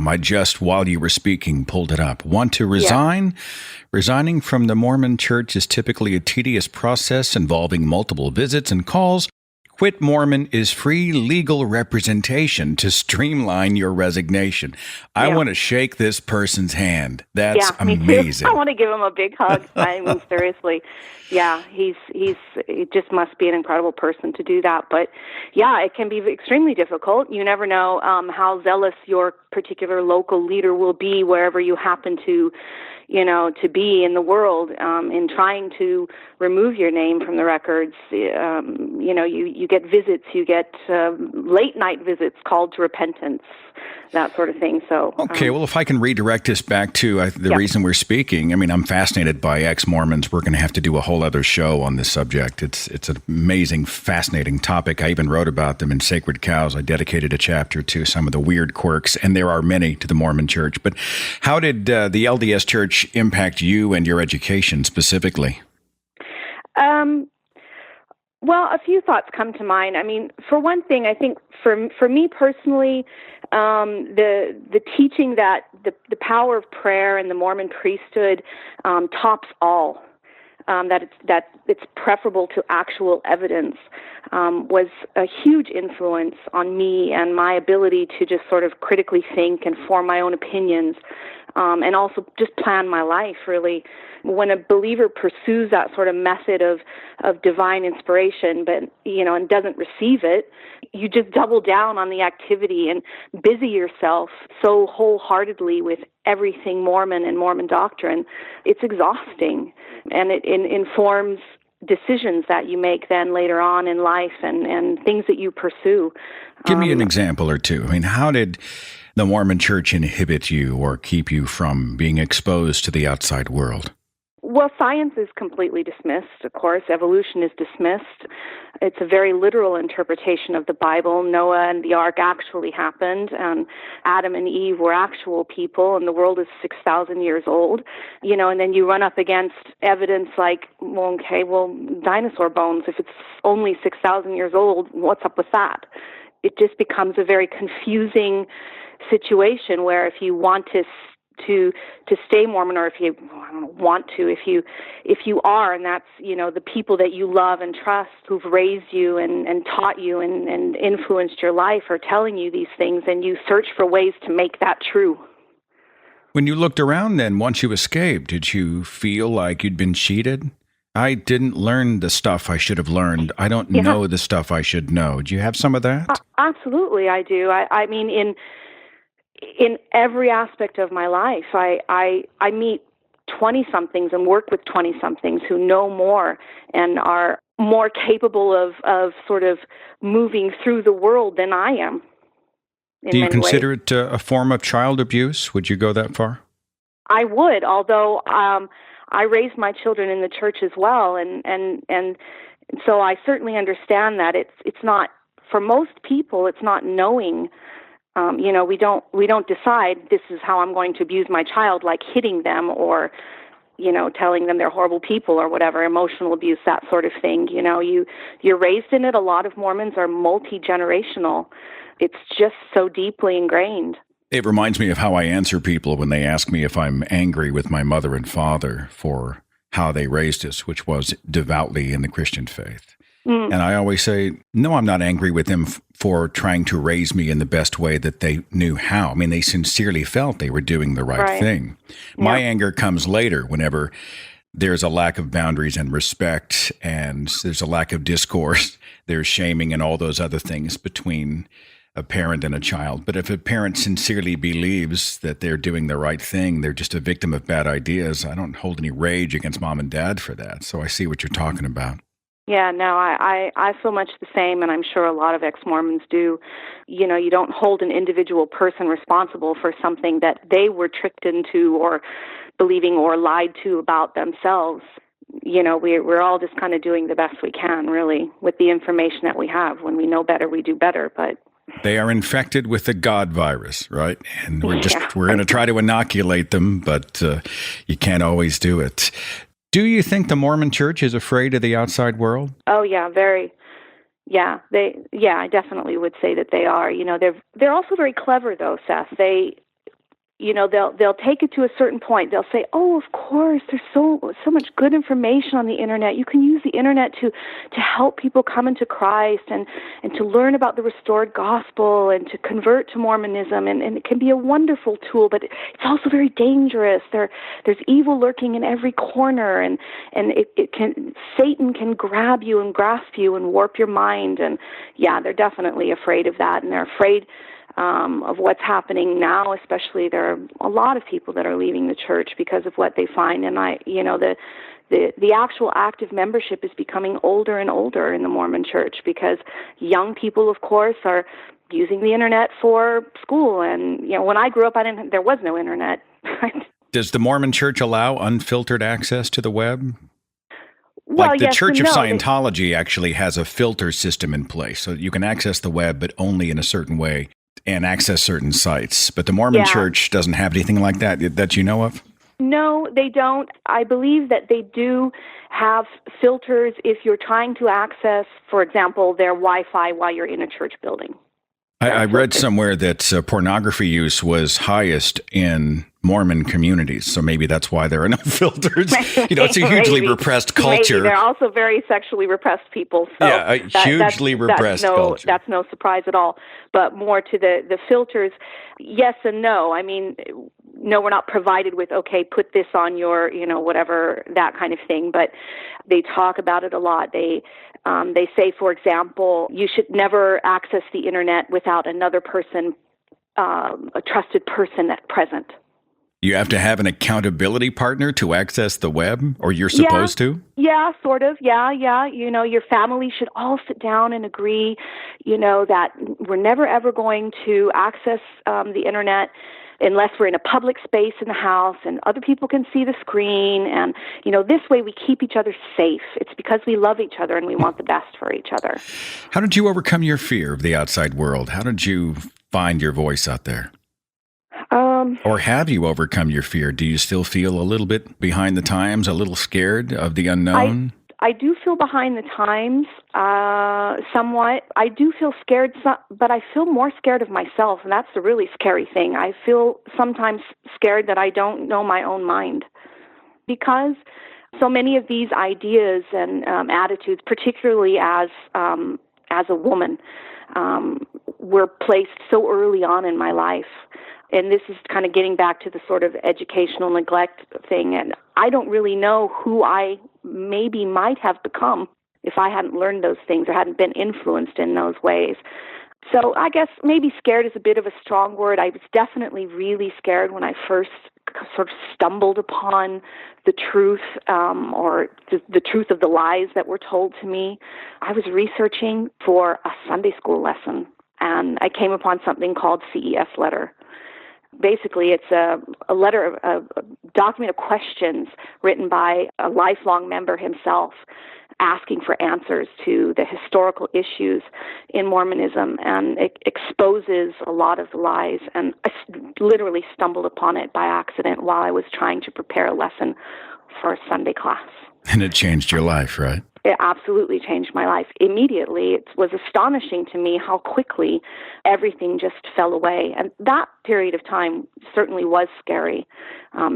I just, while you were speaking, pulled it up. Want to resign? Yeah. Resigning from the Mormon church is typically a tedious process involving multiple visits and calls. Quit Mormon is free legal representation to streamline your resignation. I want to shake this person's hand. That's amazing. I want to give him a big hug. I mean, seriously. Yeah, it just must be an incredible person to do that. But yeah, it can be extremely difficult. You never know how zealous your particular local leader will be wherever you happen to, to be in the world, in trying to remove your name from the records. You get visits, you get late night visits called to repentance, that sort of thing. So okay, well, if I can redirect this back to the reason we're speaking, I mean, I'm fascinated by ex-Mormons. We're going to have to do a whole other show on this subject. It's an amazing, fascinating topic. I even wrote about them in Sacred Cows. I dedicated a chapter to some of the weird quirks, and there are many, to the Mormon Church. But how did the LDS Church impact you and your education specifically? Well, a few thoughts come to mind. I mean, for one thing, I think for me personally, the teaching that the power of prayer and the Mormon priesthood tops all, that it's preferable to actual evidence, was a huge influence on me and my ability to just sort of critically think and form my own opinions, and also just plan my life, really. When a believer pursues that sort of method of divine inspiration, but, and doesn't receive it, you just double down on the activity and busy yourself so wholeheartedly with everything Mormon and Mormon doctrine. It's exhausting, and it informs decisions that you make then later on in life and things that you pursue. Give me an example or two. I mean, how did the Mormon Church inhibit you or keep you from being exposed to the outside world? Well, science is completely dismissed, of course. Evolution is dismissed. It's a very literal interpretation of the Bible. Noah and the ark actually happened, and Adam and Eve were actual people, and the world is 6,000 years old. And then you run up against evidence like, dinosaur bones. If it's only 6,000 years old, what's up with that? It just becomes a very confusing situation where if you want to stay Mormon, or if you if you are, and that's, the people that you love and trust who've raised you and taught you and influenced your life are telling you these things, and you search for ways to make that true. When you looked around then, once you escaped, did you feel like you'd been cheated? I didn't learn the stuff I should have learned. I don't know the stuff I should know. Do you have some of that? Absolutely, I do. I mean, in every aspect of my life, I meet 20-somethings and work with 20-somethings who know more and are more capable of sort of moving through the world than I am. Do you consider it a form of child abuse? Would you go that far? I would, although I raised my children in the church as well, and so I certainly understand that it's not, for most people, it's not knowing. We don't decide this is how I'm going to abuse my child, like hitting them or, telling them they're horrible people or whatever, emotional abuse, that sort of thing. You're raised in it. A lot of Mormons are multi-generational. It's just so deeply ingrained. It reminds me of how I answer people when they ask me if I'm angry with my mother and father for how they raised us, which was devoutly in the Christian faith. And I always say, no, I'm not angry with them for trying to raise me in the best way that they knew how. I mean, they sincerely felt they were doing the right thing. Yeah. My anger comes later whenever there's a lack of boundaries and respect, and there's a lack of discourse. There's shaming and all those other things between a parent and a child. But if a parent sincerely believes that they're doing the right thing, they're just a victim of bad ideas, I don't hold any rage against mom and dad for that. So I see what you're talking about. Yeah, no, I feel much the same, and I'm sure a lot of ex-Mormons do. You don't hold an individual person responsible for something that they were tricked into or believing or lied to about themselves. We're all just kind of doing the best we can, really, with the information that we have. When we know better, we do better, but... They are infected with the God virus, right? And we're going to try to inoculate them, but you can't always do it. Do you think the Mormon Church is afraid of the outside world? Oh, yeah, very. Yeah, I definitely would say that they are. They're also very clever, though, Seth. They'll take it to a certain point. They'll say, "Oh, of course, there's so much good information on the internet. You can use the internet to help people come into Christ and to learn about the restored gospel and to convert to Mormonism. And it can be a wonderful tool, but it's also very dangerous. There's evil lurking in every corner, and Satan can grab you and grasp you and warp your mind. And yeah, they're definitely afraid of that, and they're afraid of what's happening now. Especially, there are a lot of people that are leaving the church because of what they find, and the actual active membership is becoming older and older in the Mormon Church because young people, of course, are using the internet for school. And when I grew up, there was no internet. Does the Mormon Church allow unfiltered access to the web? Well, like the yes Church and of no. Scientology actually has a filter system in place, so you can access the web, but only in a certain way and access certain sites. But the Mormon Church doesn't have anything like that you know of? No, they don't. I believe that they do have filters if you're trying to access, for example, their Wi-Fi while you're in a church building. I read somewhere that pornography use was highest in Mormon communities, so maybe that's why there are no filters. It's a hugely repressed culture. Maybe. They're also very sexually repressed people. So a hugely repressed culture. That's no surprise at all. But more to the filters, yes and no. I mean, no, we're not provided with, okay, put this on your, whatever, that kind of thing. But they talk about it a lot. They say, for example, you should never access the internet without another person, a trusted person present. You have to have an accountability partner to access the web, or you're supposed to? Yeah, sort of. Yeah. Your family should all sit down and agree, that we're never, ever going to access the internet unless we're in a public space in the house and other people can see the screen. And, this way we keep each other safe. It's because we love each other and we want the best for each other. How did you overcome your fear of the outside world? How did you find your voice out there? Or have you overcome your fear? Do you still feel a little bit behind the times, a little scared of the unknown? I do feel behind the times somewhat. I do feel scared, but I feel more scared of myself, and that's the really scary thing. I feel sometimes scared that I don't know my own mind because so many of these ideas and attitudes, particularly as a woman, were placed so early on in my life. And this is kind of getting back to the sort of educational neglect thing. And I don't really know who I maybe might have become if I hadn't learned those things or hadn't been influenced in those ways. So I guess maybe scared is a bit of a strong word. I was definitely really scared when I first sort of stumbled upon the truth or the truth of the lies that were told to me. I was researching for a Sunday school lesson, and I came upon something called CEF letter. Basically, it's a letter, a document of questions written by a lifelong member himself asking for answers to the historical issues in Mormonism, and it exposes a lot of the lies. And I literally stumbled upon it by accident while I was trying to prepare a lesson for a Sunday class. And it changed your life, right? It absolutely changed my life. Immediately, it was astonishing to me how quickly everything just fell away. And that period of time certainly was scary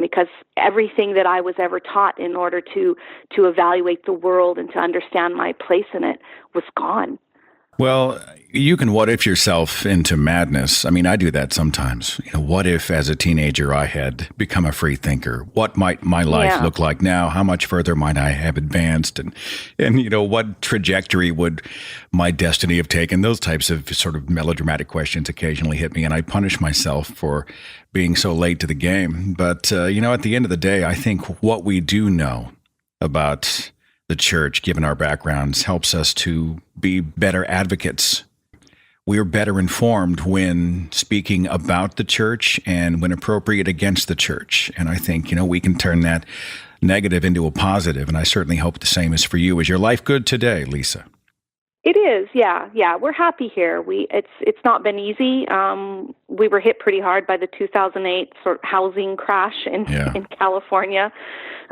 because everything that I was ever taught in order to evaluate the world and to understand my place in it was gone. Well, you can what if yourself into madness. I mean, I do that sometimes. What if as a teenager I had become a free thinker? What might my life look like now? How much further might I have advanced? And what trajectory would my destiny have taken? Those types of sort of melodramatic questions occasionally hit me, and I punish myself for being so late to the game. But, at the end of the day, I think what we do know about the church, given our backgrounds, helps us to be better advocates. We're better informed when speaking about the church and when appropriate against the church. And I think, we can turn that negative into a positive. And I certainly hope the same is for you. Is your life good today, Lisa? It is, yeah. We're happy here. It's not been easy. We were hit pretty hard by the 2008 sort of housing crash in California.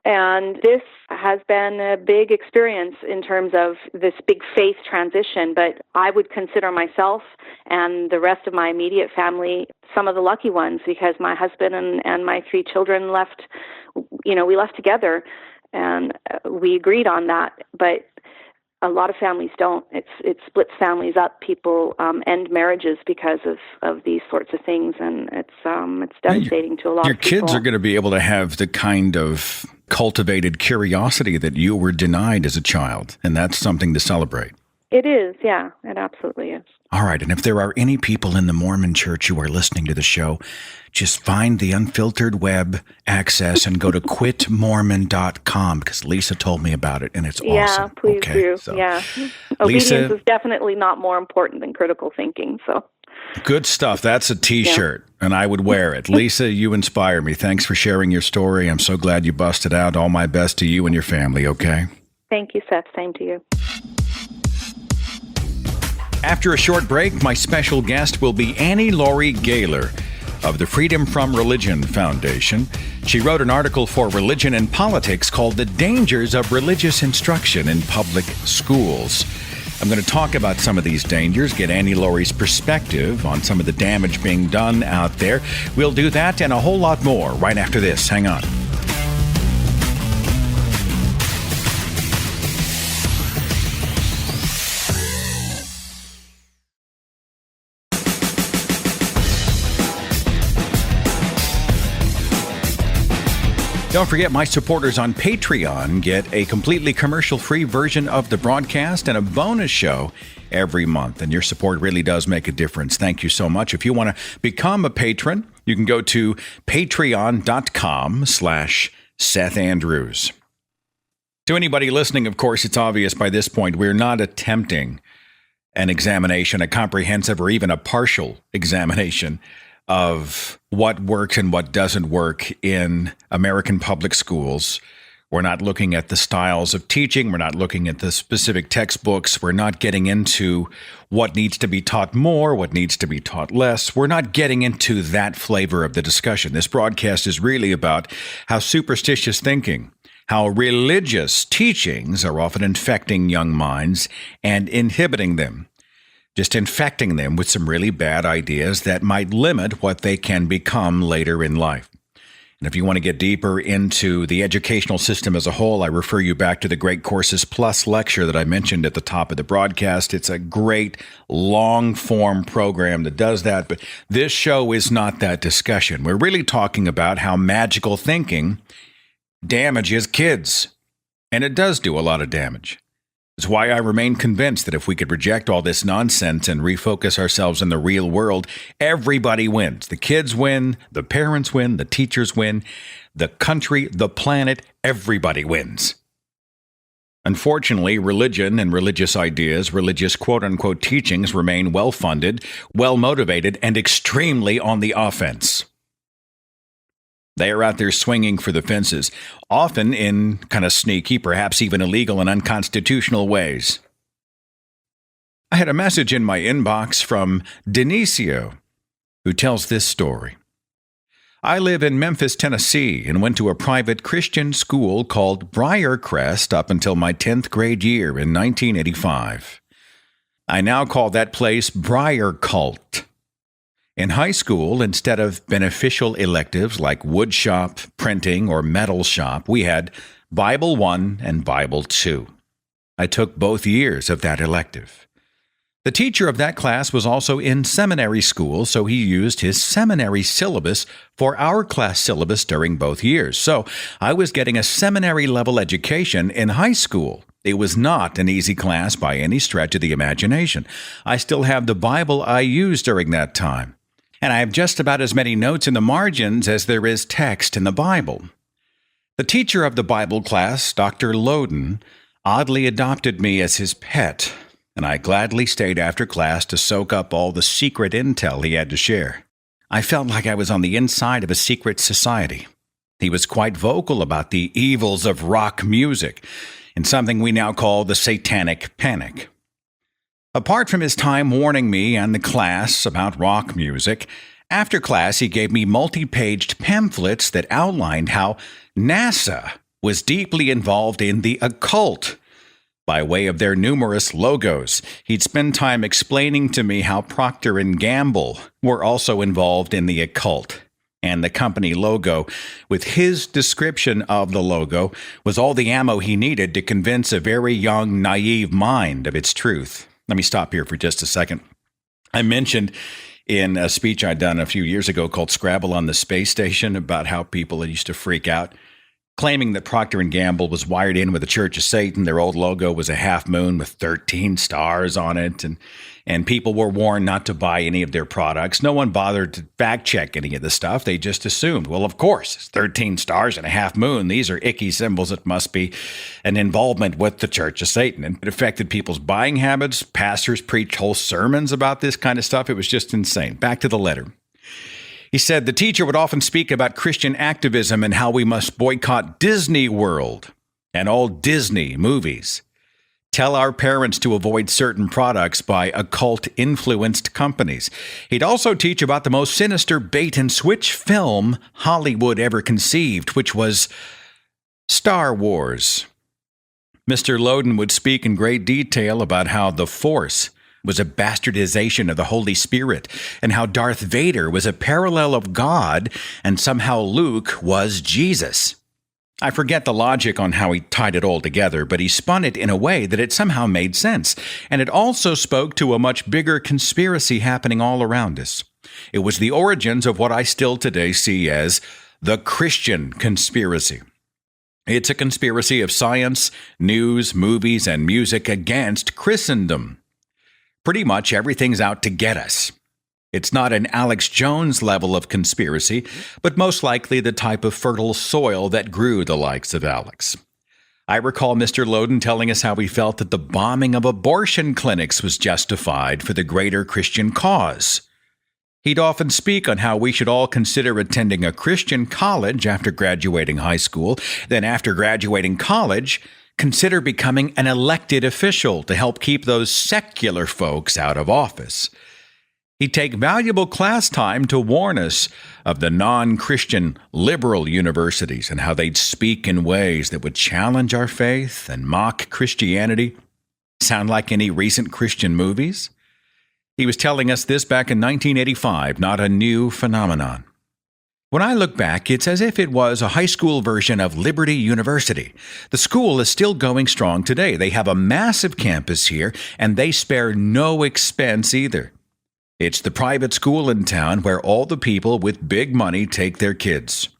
And this has been a big experience in terms of this big faith transition. But I would consider myself and the rest of my immediate family some of the lucky ones because my husband and my 3 children left, we left together and we agreed on that. But a lot of families don't. It splits families up. People end marriages because of these sorts of things, and it's devastating to a lot of people. Your kids are going to be able to have the kind of cultivated curiosity that you were denied as a child, and that's something to celebrate. It is, yeah. It absolutely is. All right, and if there are any people in the Mormon church who are listening to the show, just find the unfiltered web access and go to quitmormon.com, because Lisa told me about it, and it's awesome. Yeah, please do. So, yeah. Lisa, Obedience is definitely not more important than critical thinking. So good stuff. That's a T-shirt, and I would wear it. Lisa, you inspire me. Thanks for sharing your story. I'm so glad you busted out. All my best to you and your family, okay? Thank you, Seth. Same to you. After a short break, my special guest will be Annie Laurie Gaylor of the Freedom from Religion Foundation. She wrote an article for Religion and Politics called The Dangers of Religious Instruction in Public Schools. I'm going to talk about some of these dangers, get Annie Laurie's perspective on some of the damage being done out there. We'll do that and a whole lot more right after this. Hang on. Don't forget, my supporters on Patreon get a completely commercial-free version of the broadcast and a bonus show every month. And your support really does make a difference. Thank you so much. If you want to become a patron, you can go to patreon.com/Seth Andrews. To anybody listening, of course, it's obvious by this point, we're not attempting an examination, a comprehensive or even a partial examination of what works and what doesn't work in American public schools. We're not looking at the styles of teaching. We're not looking at the specific textbooks. We're not getting into what needs to be taught more, what needs to be taught less. We're not getting into that flavor of the discussion. This broadcast is really about how superstitious thinking, how religious teachings are often infecting young minds and inhibiting them. Just infecting them with some really bad ideas that might limit what they can become later in life. And if you want to get deeper into the educational system as a whole, I refer you back to the Great Courses Plus lecture that I mentioned at the top of the broadcast. It's a great long-form program that does that, but this show is not that discussion. We're really talking about how magical thinking damages kids, and it does do a lot of damage. It's why I remain convinced that if we could reject all this nonsense and refocus ourselves in the real world, everybody wins. The kids win, the parents win, the teachers win, the country, the planet, everybody wins. Unfortunately, religion and religious ideas, religious quote-unquote teachings remain well-funded, well-motivated, and extremely on the offense. They are out there swinging for the fences, often in kind of sneaky, perhaps even illegal and unconstitutional ways. I had a message in my inbox from Denisio, who tells this story. I live in Memphis, Tennessee, and went to a private Christian school called Briarcrest up until my 10th grade year in 1985. I now call that place Briar Cult. In high school, instead of beneficial electives like wood shop, printing, or metal shop, we had Bible 1 and Bible 2. I took both years of that elective. The teacher of that class was also in seminary school, so he used his seminary syllabus for our class syllabus during both years. So I was getting a seminary-level education in high school. It was not an easy class by any stretch of the imagination. I still have the Bible I used during that time. And I have just about as many notes in the margins as there is text in the Bible. The teacher of the Bible class, Dr. Loden, oddly adopted me as his pet, and I gladly stayed after class to soak up all the secret intel he had to share. I felt like I was on the inside of a secret society. He was quite vocal about the evils of rock music, and something we now call the Satanic Panic. Apart from his time warning me and the class about rock music, after class he gave me multi-paged pamphlets that outlined how NASA was deeply involved in the occult. By way of their numerous logos, he'd spend time explaining to me how Procter & Gamble were also involved in the occult. And the company logo, with his description of the logo, was all the ammo he needed to convince a very young, naive mind of its truth. Let me stop here for just a second. I mentioned in a speech I'd done a few years ago called Scrabble on the Space Station about how people used to freak out claiming that Procter & Gamble was wired in with the Church of Satan. Their old logo was a half moon with 13 stars on it, and people were warned not to buy any of their products. No one bothered to fact-check any of the stuff. They just assumed, well, of course, it's 13 stars and a half moon. These are icky symbols. It must be an involvement with the Church of Satan. And it affected people's buying habits. Pastors preached whole sermons about this kind of stuff. It was just insane. Back to the letter. He said the teacher would often speak about Christian activism and how we must boycott Disney World and all Disney movies. Tell our parents to avoid certain products by occult-influenced companies. He'd also teach about the most sinister bait-and-switch film Hollywood ever conceived, which was Star Wars. Mr. Loden would speak in great detail about how the Force was a bastardization of the Holy Spirit, and how Darth Vader was a parallel of God, and somehow Luke was Jesus. I forget the logic on how he tied it all together, but he spun it in a way that it somehow made sense, and it also spoke to a much bigger conspiracy happening all around us. It was the origins of what I still today see as the Christian conspiracy. It's a conspiracy of science, news, movies, and music against Christendom. Pretty much everything's out to get us. It's not an Alex Jones level of conspiracy, but most likely the type of fertile soil that grew the likes of Alex. I recall Mr. Loden telling us how he felt that the bombing of abortion clinics was justified for the greater Christian cause. He'd often speak on how we should all consider attending a Christian college after graduating high school, then after graduating college, consider becoming an elected official to help keep those secular folks out of office. He'd take valuable class time to warn us of the non-Christian liberal universities and how they'd speak in ways that would challenge our faith and mock Christianity. Sound like any recent Christian movies? He was telling us this back in 1985, not a new phenomenon. When I look back, it's as if it was a high school version of Liberty University. The school is still going strong today. They have a massive campus here, and they spare no expense either. It's the private school in town where all the people with big money take their kids.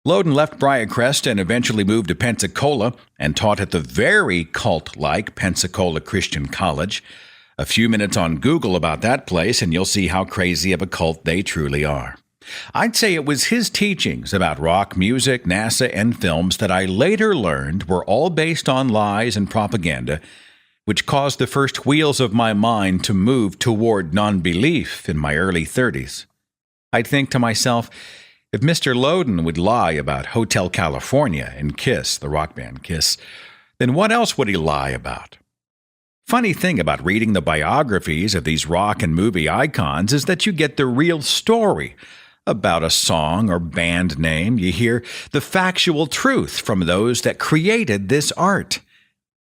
Loden left Briarcrest and eventually moved to Pensacola and taught at the very cult-like Pensacola Christian College. A few minutes on Google about that place, and you'll see how crazy of a cult they truly are. I'd say it was his teachings about rock music, NASA, and films that I later learned were all based on lies and propaganda, which caused the first wheels of my mind to move toward non-belief in my early 30s. I'd think to myself, if Mr. Loden would lie about Hotel California and Kiss, the rock band Kiss, then what else would he lie about? Funny thing about reading the biographies of these rock and movie icons is that you get the real story about a song or band name. You hear the factual truth from those that created this art.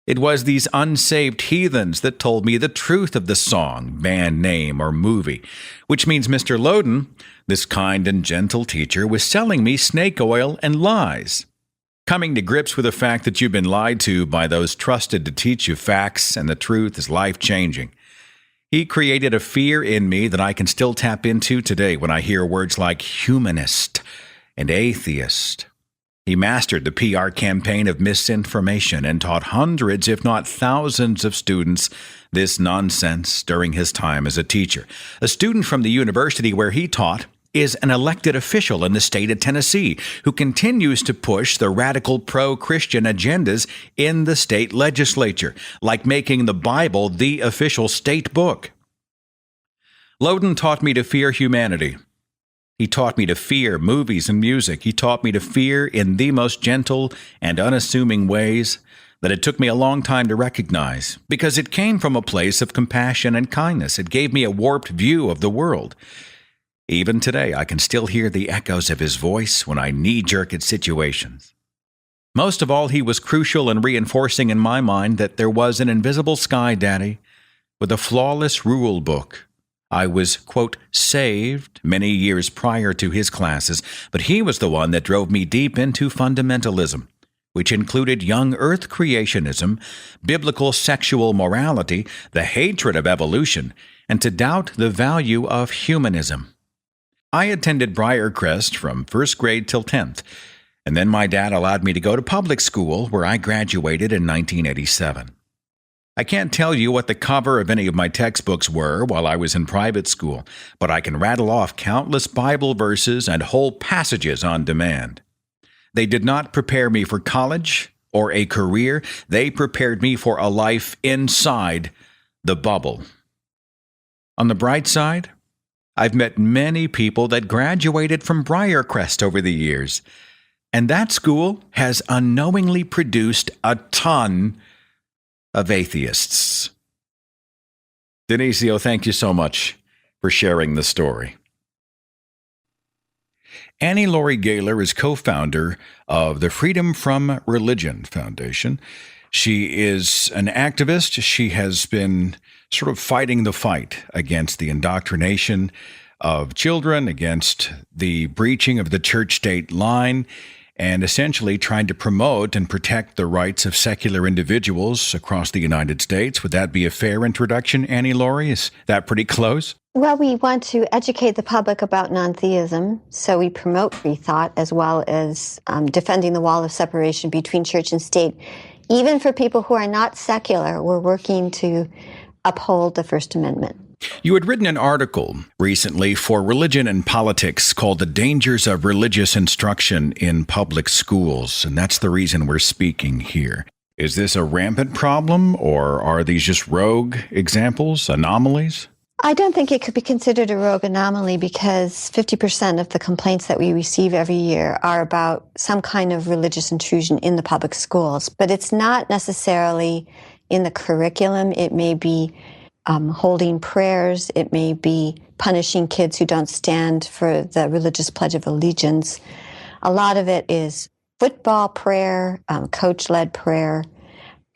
It was these unsaved heathens that told me the truth of the song, band name, or movie, which means Mr. Loden, this kind and gentle teacher, was selling me snake oil and lies. Coming to grips with the fact that you've been lied to by those trusted to teach you facts and the truth is life-changing. He created a fear in me that I can still tap into today when I hear words like humanist and atheist. He mastered the PR campaign of misinformation and taught hundreds, if not thousands, of students this nonsense during his time as a teacher. A student from the university where he taught is an elected official in the state of Tennessee who continues to push the radical pro-Christian agendas in the state legislature, like making the Bible the official state book. Loden taught me to fear humanity. He taught me to fear movies and music. He taught me to fear in the most gentle and unassuming ways that it took me a long time to recognize, because it came from a place of compassion and kindness. It gave me a warped view of the world. Even today, I can still hear the echoes of his voice when I knee-jerk at situations. Most of all, he was crucial in reinforcing in my mind that there was an invisible sky daddy with a flawless rule book. I was, quote, saved many years prior to his classes, but he was the one that drove me deep into fundamentalism, which included young earth creationism, biblical sexual morality, the hatred of evolution, and to doubt the value of humanism. I attended Briarcrest from first grade till 10th, And then my dad allowed me to go to public school, where I graduated in 1987. I can't tell you what the cover of any of my textbooks were while I was in private school, but I can rattle off countless Bible verses and whole passages on demand. They did not prepare me for college or a career. They prepared me for a life inside the bubble. On the bright side, I've met many people that graduated from Briarcrest over the years, and that school has unknowingly produced a ton of atheists. Denisio, thank you so much for sharing the story. Annie Laurie Gaylor is co-founder of the Freedom from Religion Foundation. She is an activist. She has been sort of fighting the fight against the indoctrination of children, against the breaching of the church-state line, and essentially trying to promote and protect the rights of secular individuals across the United States. Would that be a fair introduction, Annie Laurie? Is that pretty close? Well, we want to educate the public about non-theism, so we promote free thought as well as defending the wall of separation between church and state. Even for people who are not secular, we're working to uphold the First Amendment. You had written an article recently for Religion and Politics called The Dangers of Religious Instruction in Public Schools, and that's the reason we're speaking here. Is this a rampant problem, or are these just rogue examples, anomalies? I don't think it could be considered a rogue anomaly because 50% of the complaints that we receive every year are about some kind of religious intrusion in the public schools. But it's not necessarily in the curriculum. It may be holding prayers. It may be punishing kids who don't stand for the religious Pledge of Allegiance. A lot of it is football prayer, coach-led prayer.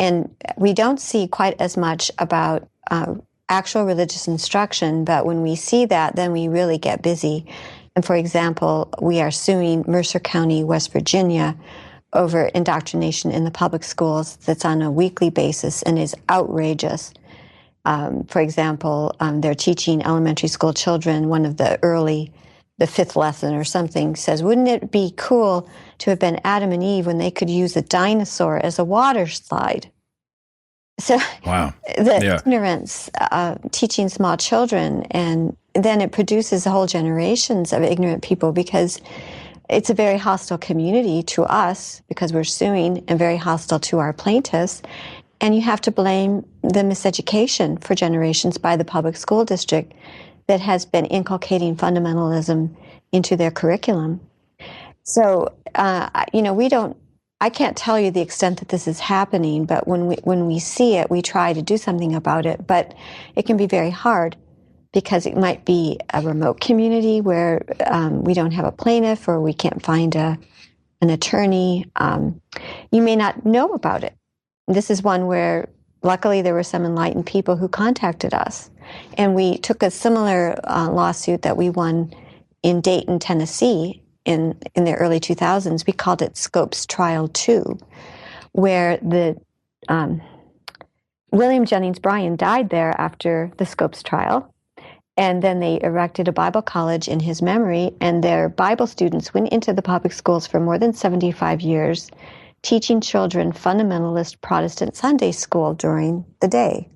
And we don't see quite as much about actual religious instruction, but when we see that, then we really get busy. And for example, we are suing Mercer County, West Virginia, over indoctrination in the public schools that's on a weekly basis and is outrageous. For example, they're teaching elementary school children one of the fifth lesson or something says, wouldn't it be cool to have been Adam and Eve when they could use a dinosaur as a water slide? So wow. Ignorance, teaching small children, and then it produces whole generations of ignorant people because it's a very hostile community to us because we're suing, and very hostile to our plaintiffs. And you have to blame the miseducation for generations by the public school district that has been inculcating fundamentalism into their curriculum. So, I can't tell you the extent that this is happening, but when we see it, we try to do something about it. But it can be very hard because it might be a remote community where we don't have a plaintiff or we can't find an attorney. You may not know about it. This is one where, luckily, there were some enlightened people who contacted us. And we took a similar lawsuit that we won in Dayton, Tennessee, in the early 2000s. We called it Scopes Trial 2, where the William Jennings Bryan died there after the Scopes trial. And then they erected a Bible college in his memory, and their Bible students went into the public schools for more than 75 years, teaching children fundamentalist Protestant Sunday school during the day.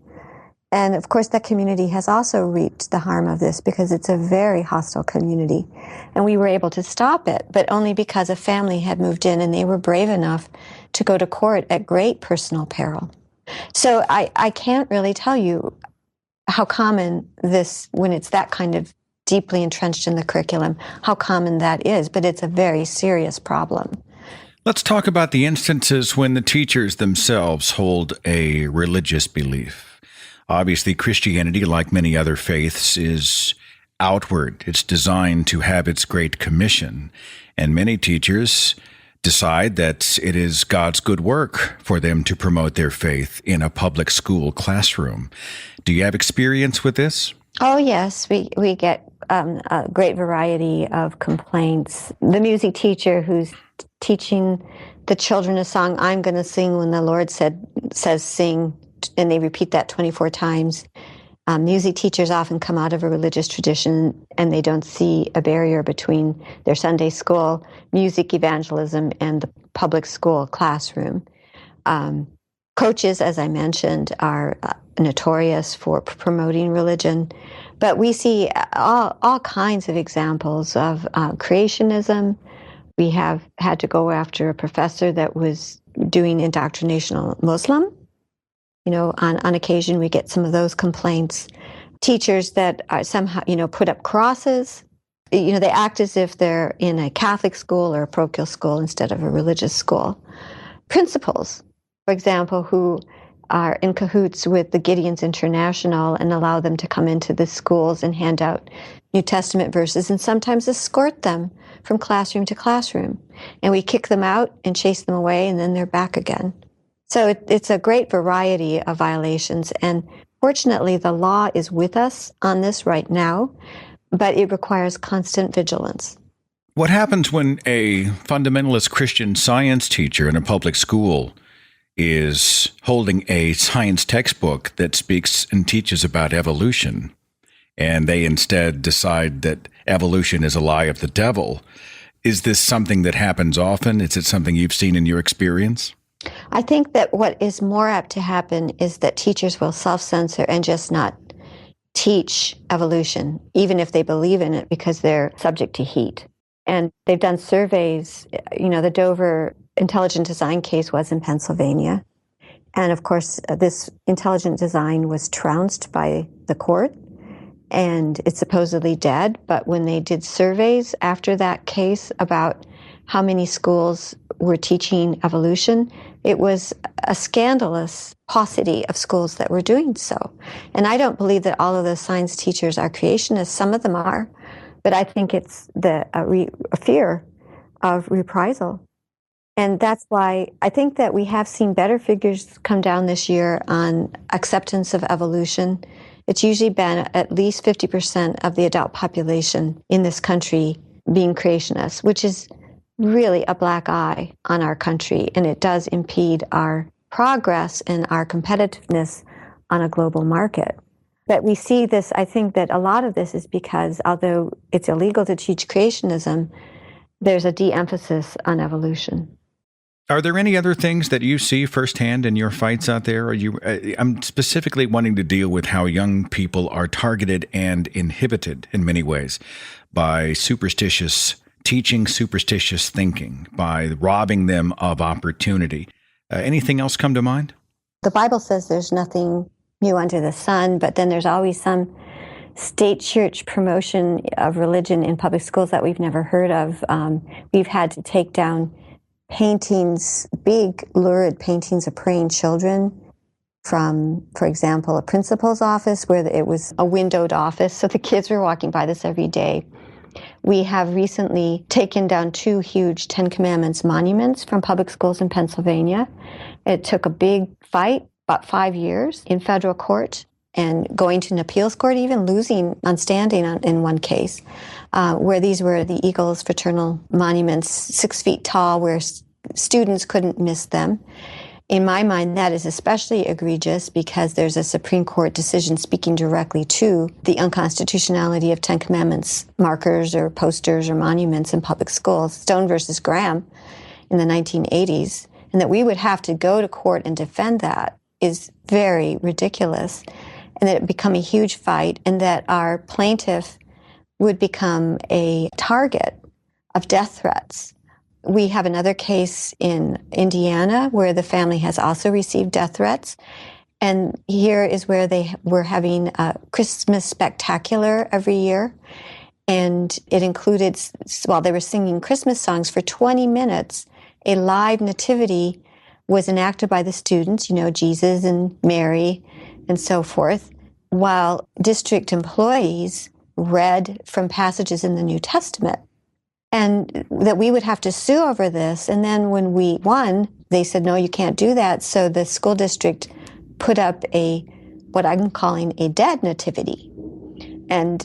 And of course, that community has also reaped the harm of this because it's a very hostile community. And we were able to stop it, but only because a family had moved in and they were brave enough to go to court at great personal peril. So I can't really tell you how common this, when it's that kind of deeply entrenched in the curriculum, how common that is, but it's a very serious problem. Let's talk about the instances when the teachers themselves hold a religious belief. Obviously, Christianity, like many other faiths, is outward. It's designed to have its great commission. And many teachers decide that it is God's good work for them to promote their faith in a public school classroom. Do you have experience with this? Oh, yes. We get a great variety of complaints. The music teacher who's teaching the children a song, I'm going to sing when the Lord says sing, and they repeat that 24 times. Music teachers often come out of a religious tradition and they don't see a barrier between their Sunday school music evangelism and the public school classroom. Coaches, as I mentioned, are notorious for promoting religion, but we see all kinds of examples of creationism. We have had to go after a professor that was doing indoctrinational Muslim. On occasion we get some of those complaints. Teachers that are somehow, put up crosses. They act as if they're in a Catholic school or a parochial school instead of a religious school. Principals, for example, who are in cahoots with the Gideon's International and allow them to come into the schools and hand out New Testament verses and sometimes escort them from classroom to classroom. And we kick them out and chase them away, and then they're back again. So it's a great variety of violations, and fortunately the law is with us on this right now, but it requires constant vigilance. What happens when a fundamentalist Christian science teacher in a public school is holding a science textbook that speaks and teaches about evolution, and they instead decide that evolution is a lie of the devil? Is this something that happens often? Is it something you've seen in your experience? I think that what is more apt to happen is that teachers will self-censor and just not teach evolution, even if they believe in it, because they're subject to heat. And they've done surveys. The Dover intelligent design case was in Pennsylvania. And of course, this intelligent design was trounced by the court, and it's supposedly dead. But when they did surveys after that case about how many schools were teaching evolution, it was a scandalous paucity of schools that were doing so. And I don't believe that all of those science teachers are creationists. Some of them are, but I think it's a fear of reprisal. And that's why I think that we have seen better figures come down this year on acceptance of evolution. It's usually been at least 50% of the adult population in this country being creationists, which is really a black eye on our country, and it does impede our progress and our competitiveness on a global market. But we see this, I think that a lot of this is because although it's illegal to teach creationism, there's a de-emphasis on evolution. Are there any other things that you see firsthand in your fights out there? I'm specifically wanting to deal with how young people are targeted and inhibited in many ways by superstitious teaching, superstitious thinking, by robbing them of opportunity. Anything else come to mind? The Bible says there's nothing new under the sun, but then there's always some state church promotion of religion in public schools that we've never heard of. We've had to take down paintings, big lurid paintings of praying children from, for example, a principal's office where it was a windowed office, so the kids were walking by this every day. We have recently taken down 2 huge Ten Commandments monuments from public schools in Pennsylvania. It took a big fight, about 5 years, in federal court and going to an appeals court, even losing on standing in one case, where these were the Eagles fraternal monuments, 6 feet tall, where students couldn't miss them. In my mind, that is especially egregious because there's a Supreme Court decision speaking directly to the unconstitutionality of Ten Commandments markers or posters or monuments in public schools, Stone versus Graham in the 1980s, and that we would have to go to court and defend that is very ridiculous, and that it become a huge fight, and that our plaintiff would become a target of death threats. We have another case in Indiana where the family has also received death threats. And here is where they were having a Christmas spectacular every year. And it included, while they were singing Christmas songs for 20 minutes, a live nativity was enacted by the students, Jesus and Mary and so forth, while district employees read from passages in the New Testament. And that we would have to sue over this. And then when we won, they said, no, you can't do that. So the school district put up what I'm calling a dead nativity, and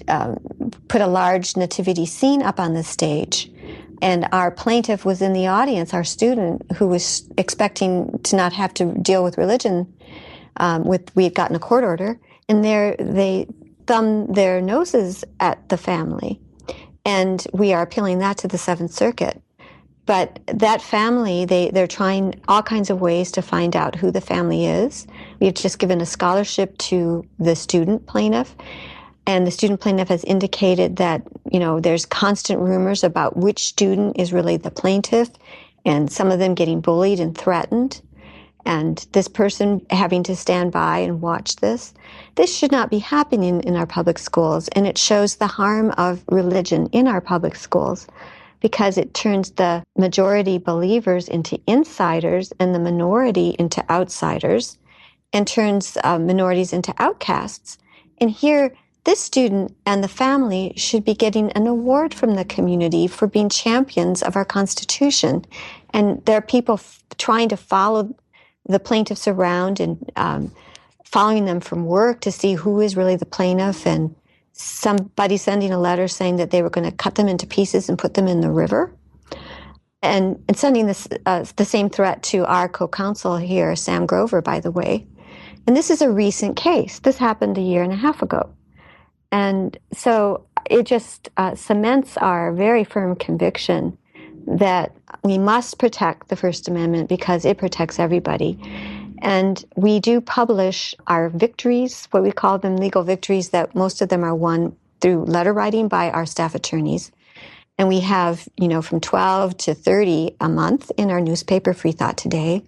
put a large nativity scene up on the stage. And our plaintiff was in the audience, our student, who was expecting to not have to deal with religion. We had gotten a court order, and they thumb their noses at the family. And we are appealing that to the Seventh Circuit. But that family, they're trying all kinds of ways to find out who the family is. We've just given a scholarship to the student plaintiff, and the student plaintiff has indicated that, there's constant rumors about which student is really the plaintiff, and some of them getting bullied and threatened, and this person having to stand by and watch this. This should not be happening in our public schools, and it shows the harm of religion in our public schools, because it turns the majority believers into insiders and the minority into outsiders, and turns minorities into outcasts. And here, this student and the family should be getting an award from the community for being champions of our Constitution. And there are people trying to follow the plaintiffs around and following them from work to see who is really the plaintiff, and somebody sending a letter saying that they were going to cut them into pieces and put them in the river, and sending this the same threat to our co-counsel here, Sam Grover, by the way. And this is a recent case. This happened a year and a half ago. And so it just cements our very firm conviction that we must protect the First Amendment because it protects everybody. And we do publish our victories, what we call them legal victories, that most of them are won through letter writing by our staff attorneys. And we have, from 12 to 30 a month in our newspaper, Free Thought Today,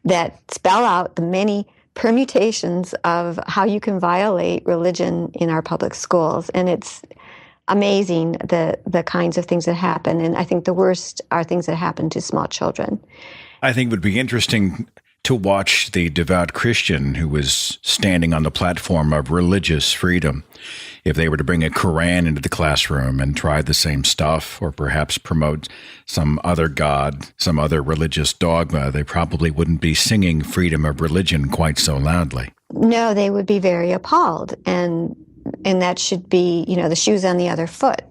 that spell out the many permutations of how you can violate religion in our public schools. And it's amazing the kinds of things that happen. And I think the worst are things that happen to small children. I think it would be interesting to watch the devout Christian who was standing on the platform of religious freedom, if they were to bring a Quran into the classroom and try the same stuff, or perhaps promote some other God, some other religious dogma, they probably wouldn't be singing freedom of religion quite so loudly. No, they would be very appalled. And that should be, the shoes on the other foot.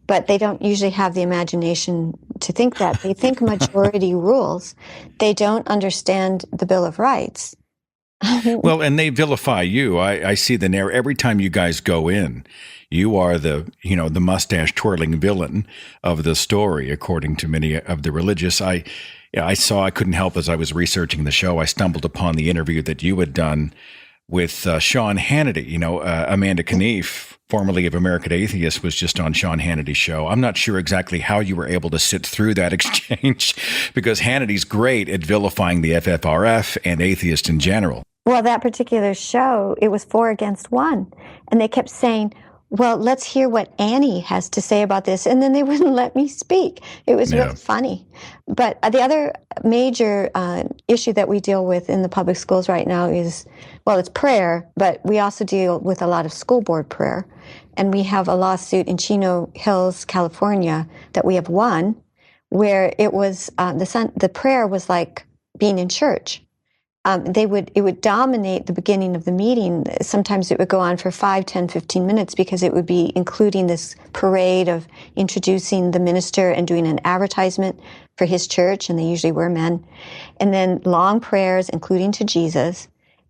But they don't usually have the imagination to think that. They think majority rules. They don't understand the Bill of Rights. Well, and they vilify you. I see the narrative every time you guys go in. You are the mustache twirling villain of the story, according to many of the religious. I couldn't help as I was researching the show. I stumbled upon the interview that you had done with Sean Hannity. Amanda Knief, formerly of American Atheist, was just on Sean Hannity's show. I'm not sure exactly how you were able to sit through that exchange, because Hannity's great at vilifying the FFRF and atheists in general. Well, that particular show, it was 4 against 1. And they kept saying, well, let's hear what Annie has to say about this. And then they wouldn't let me speak. It was really funny. But the other major issue that we deal with in the public schools right now is, it's prayer, but we also deal with a lot of school board prayer. And we have a lawsuit in Chino Hills, California, that we have won, where it was, the prayer was like being in church. It would dominate the beginning of the meeting. Sometimes it would go on for 5, 10, 15 minutes, because it would be including this parade of introducing the minister and doing an advertisement for his church, and they usually were men, and then long prayers, including to Jesus,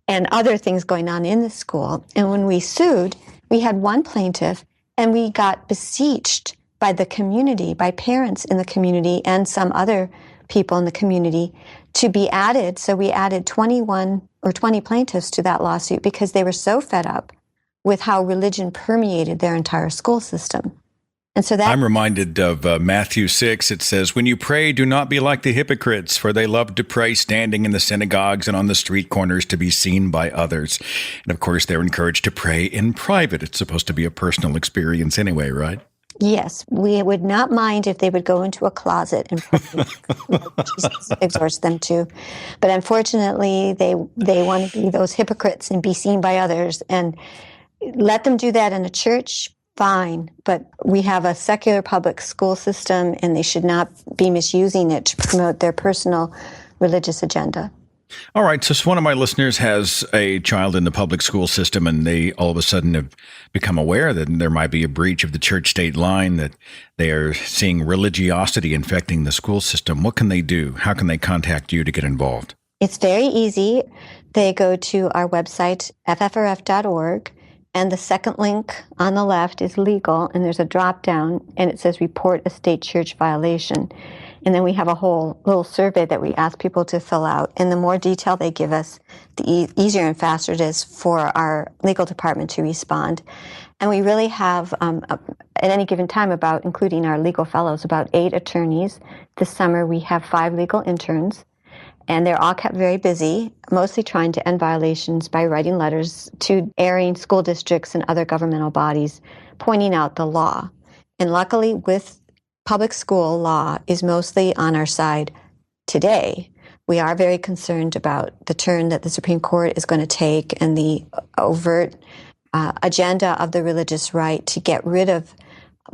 and other things going on in the school. And when we sued, we had one plaintiff, and we got beseeched by the community, by parents in the community, and some other people in the community to be added. So we added 21 or 20 plaintiffs to that lawsuit, because they were so fed up with how religion permeated their entire school system. And so I'm reminded of Matthew 6. It says, when you pray, do not be like the hypocrites, for they love to pray standing in the synagogues and on the street corners to be seen by others. And of course, they're encouraged to pray in private. It's supposed to be a personal experience anyway, right? Yes, we would not mind if they would go into a closet and pray. Jesus exhorts them to. But unfortunately, they want to be those hypocrites and be seen by others. And let them do that in a church, fine. But we have a secular public school system, and they should not be misusing it to promote their personal religious agenda. All right. So one of my listeners has a child in the public school system, and they all of a sudden have become aware that there might be a breach of the church-state line, that they are seeing religiosity infecting the school system. What can they do? How can they contact you to get involved? It's very easy. they go to our website, ffrf.org, and the second link on the left is legal, and there's a drop down, and it says report a state church violation. And then we have a whole little survey that we ask people to fill out. And the more detail they give us, the easier and faster it is for our legal department to respond. And we really have, at any given time, including our legal fellows, about 8 attorneys. This summer we have 5 legal interns. And they're all kept very busy, mostly trying to end violations by writing letters to erring school districts and other governmental bodies, pointing out the law. And luckily, with public school, law is mostly on our side today. We are very concerned about the turn that the Supreme Court is going to take and the overt agenda of the religious right to get rid of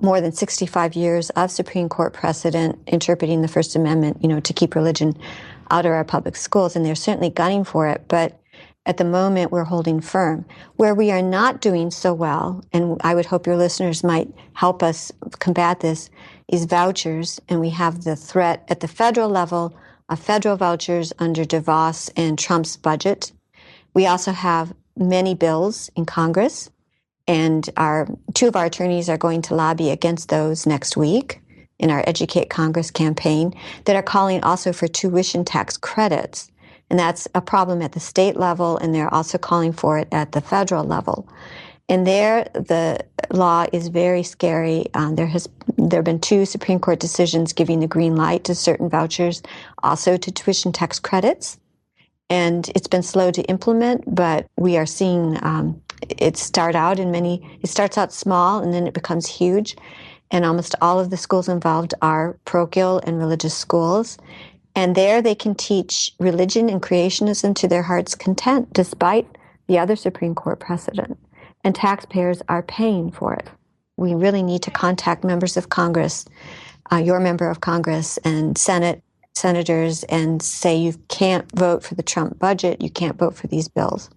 more than 65 years of Supreme Court precedent interpreting the First Amendment, to keep religion out of our public schools. And they're certainly gunning for it. But at the moment, we're holding firm. Where we are not doing so well, and I would hope your listeners might help us combat this, is vouchers. And we have the threat at the federal level of federal vouchers under DeVos and Trump's budget. We also have many bills in Congress, and 2 of our attorneys are going to lobby against those next week in our Educate Congress campaign that are calling also for tuition tax credits. And that's a problem at the state level, and they're also calling for it at the federal level. And there, the law is very scary. There have been 2 Supreme Court decisions giving the green light to certain vouchers, also to tuition tax credits. And it's been slow to implement, but we are seeing it starts out small and then it becomes huge. And almost all of the schools involved are parochial and religious schools. And there they can teach religion and creationism to their heart's content, despite the other Supreme Court precedent. And taxpayers are paying for it. We really need to contact members of Congress, your member of Congress and senators, and say you can't vote for the Trump budget, you can't vote for these bills.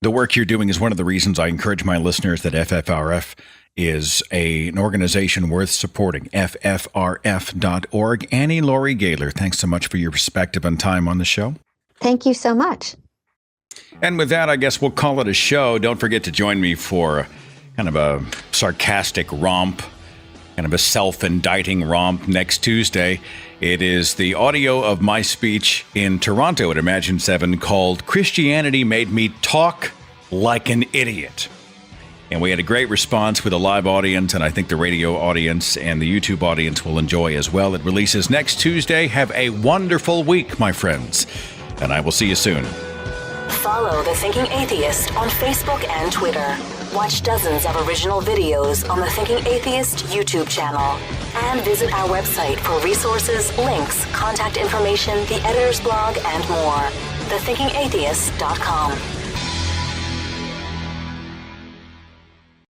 The work you're doing is one of the reasons I encourage my listeners that FFRF is an organization worth supporting. FFRF.org. Annie Laurie Gaylor, thanks so much for your perspective and time on the show. Thank you so much. And with that, I guess we'll call it a show. Don't forget to join me for kind of a sarcastic romp, kind of a self-indicting romp next Tuesday. It is the audio of my speech in Toronto at Imagine 7 called Christianity Made Me Talk Like an Idiot. And we had a great response with a live audience, and I think the radio audience and the YouTube audience will enjoy as well. It releases next Tuesday. Have a wonderful week, my friends, and I will see you soon. Follow The Thinking Atheist on Facebook and Twitter. Watch dozens of original videos on the Thinking Atheist YouTube channel. And visit our website for resources, links, contact information, the editor's blog, and more. thethinkingatheist.com.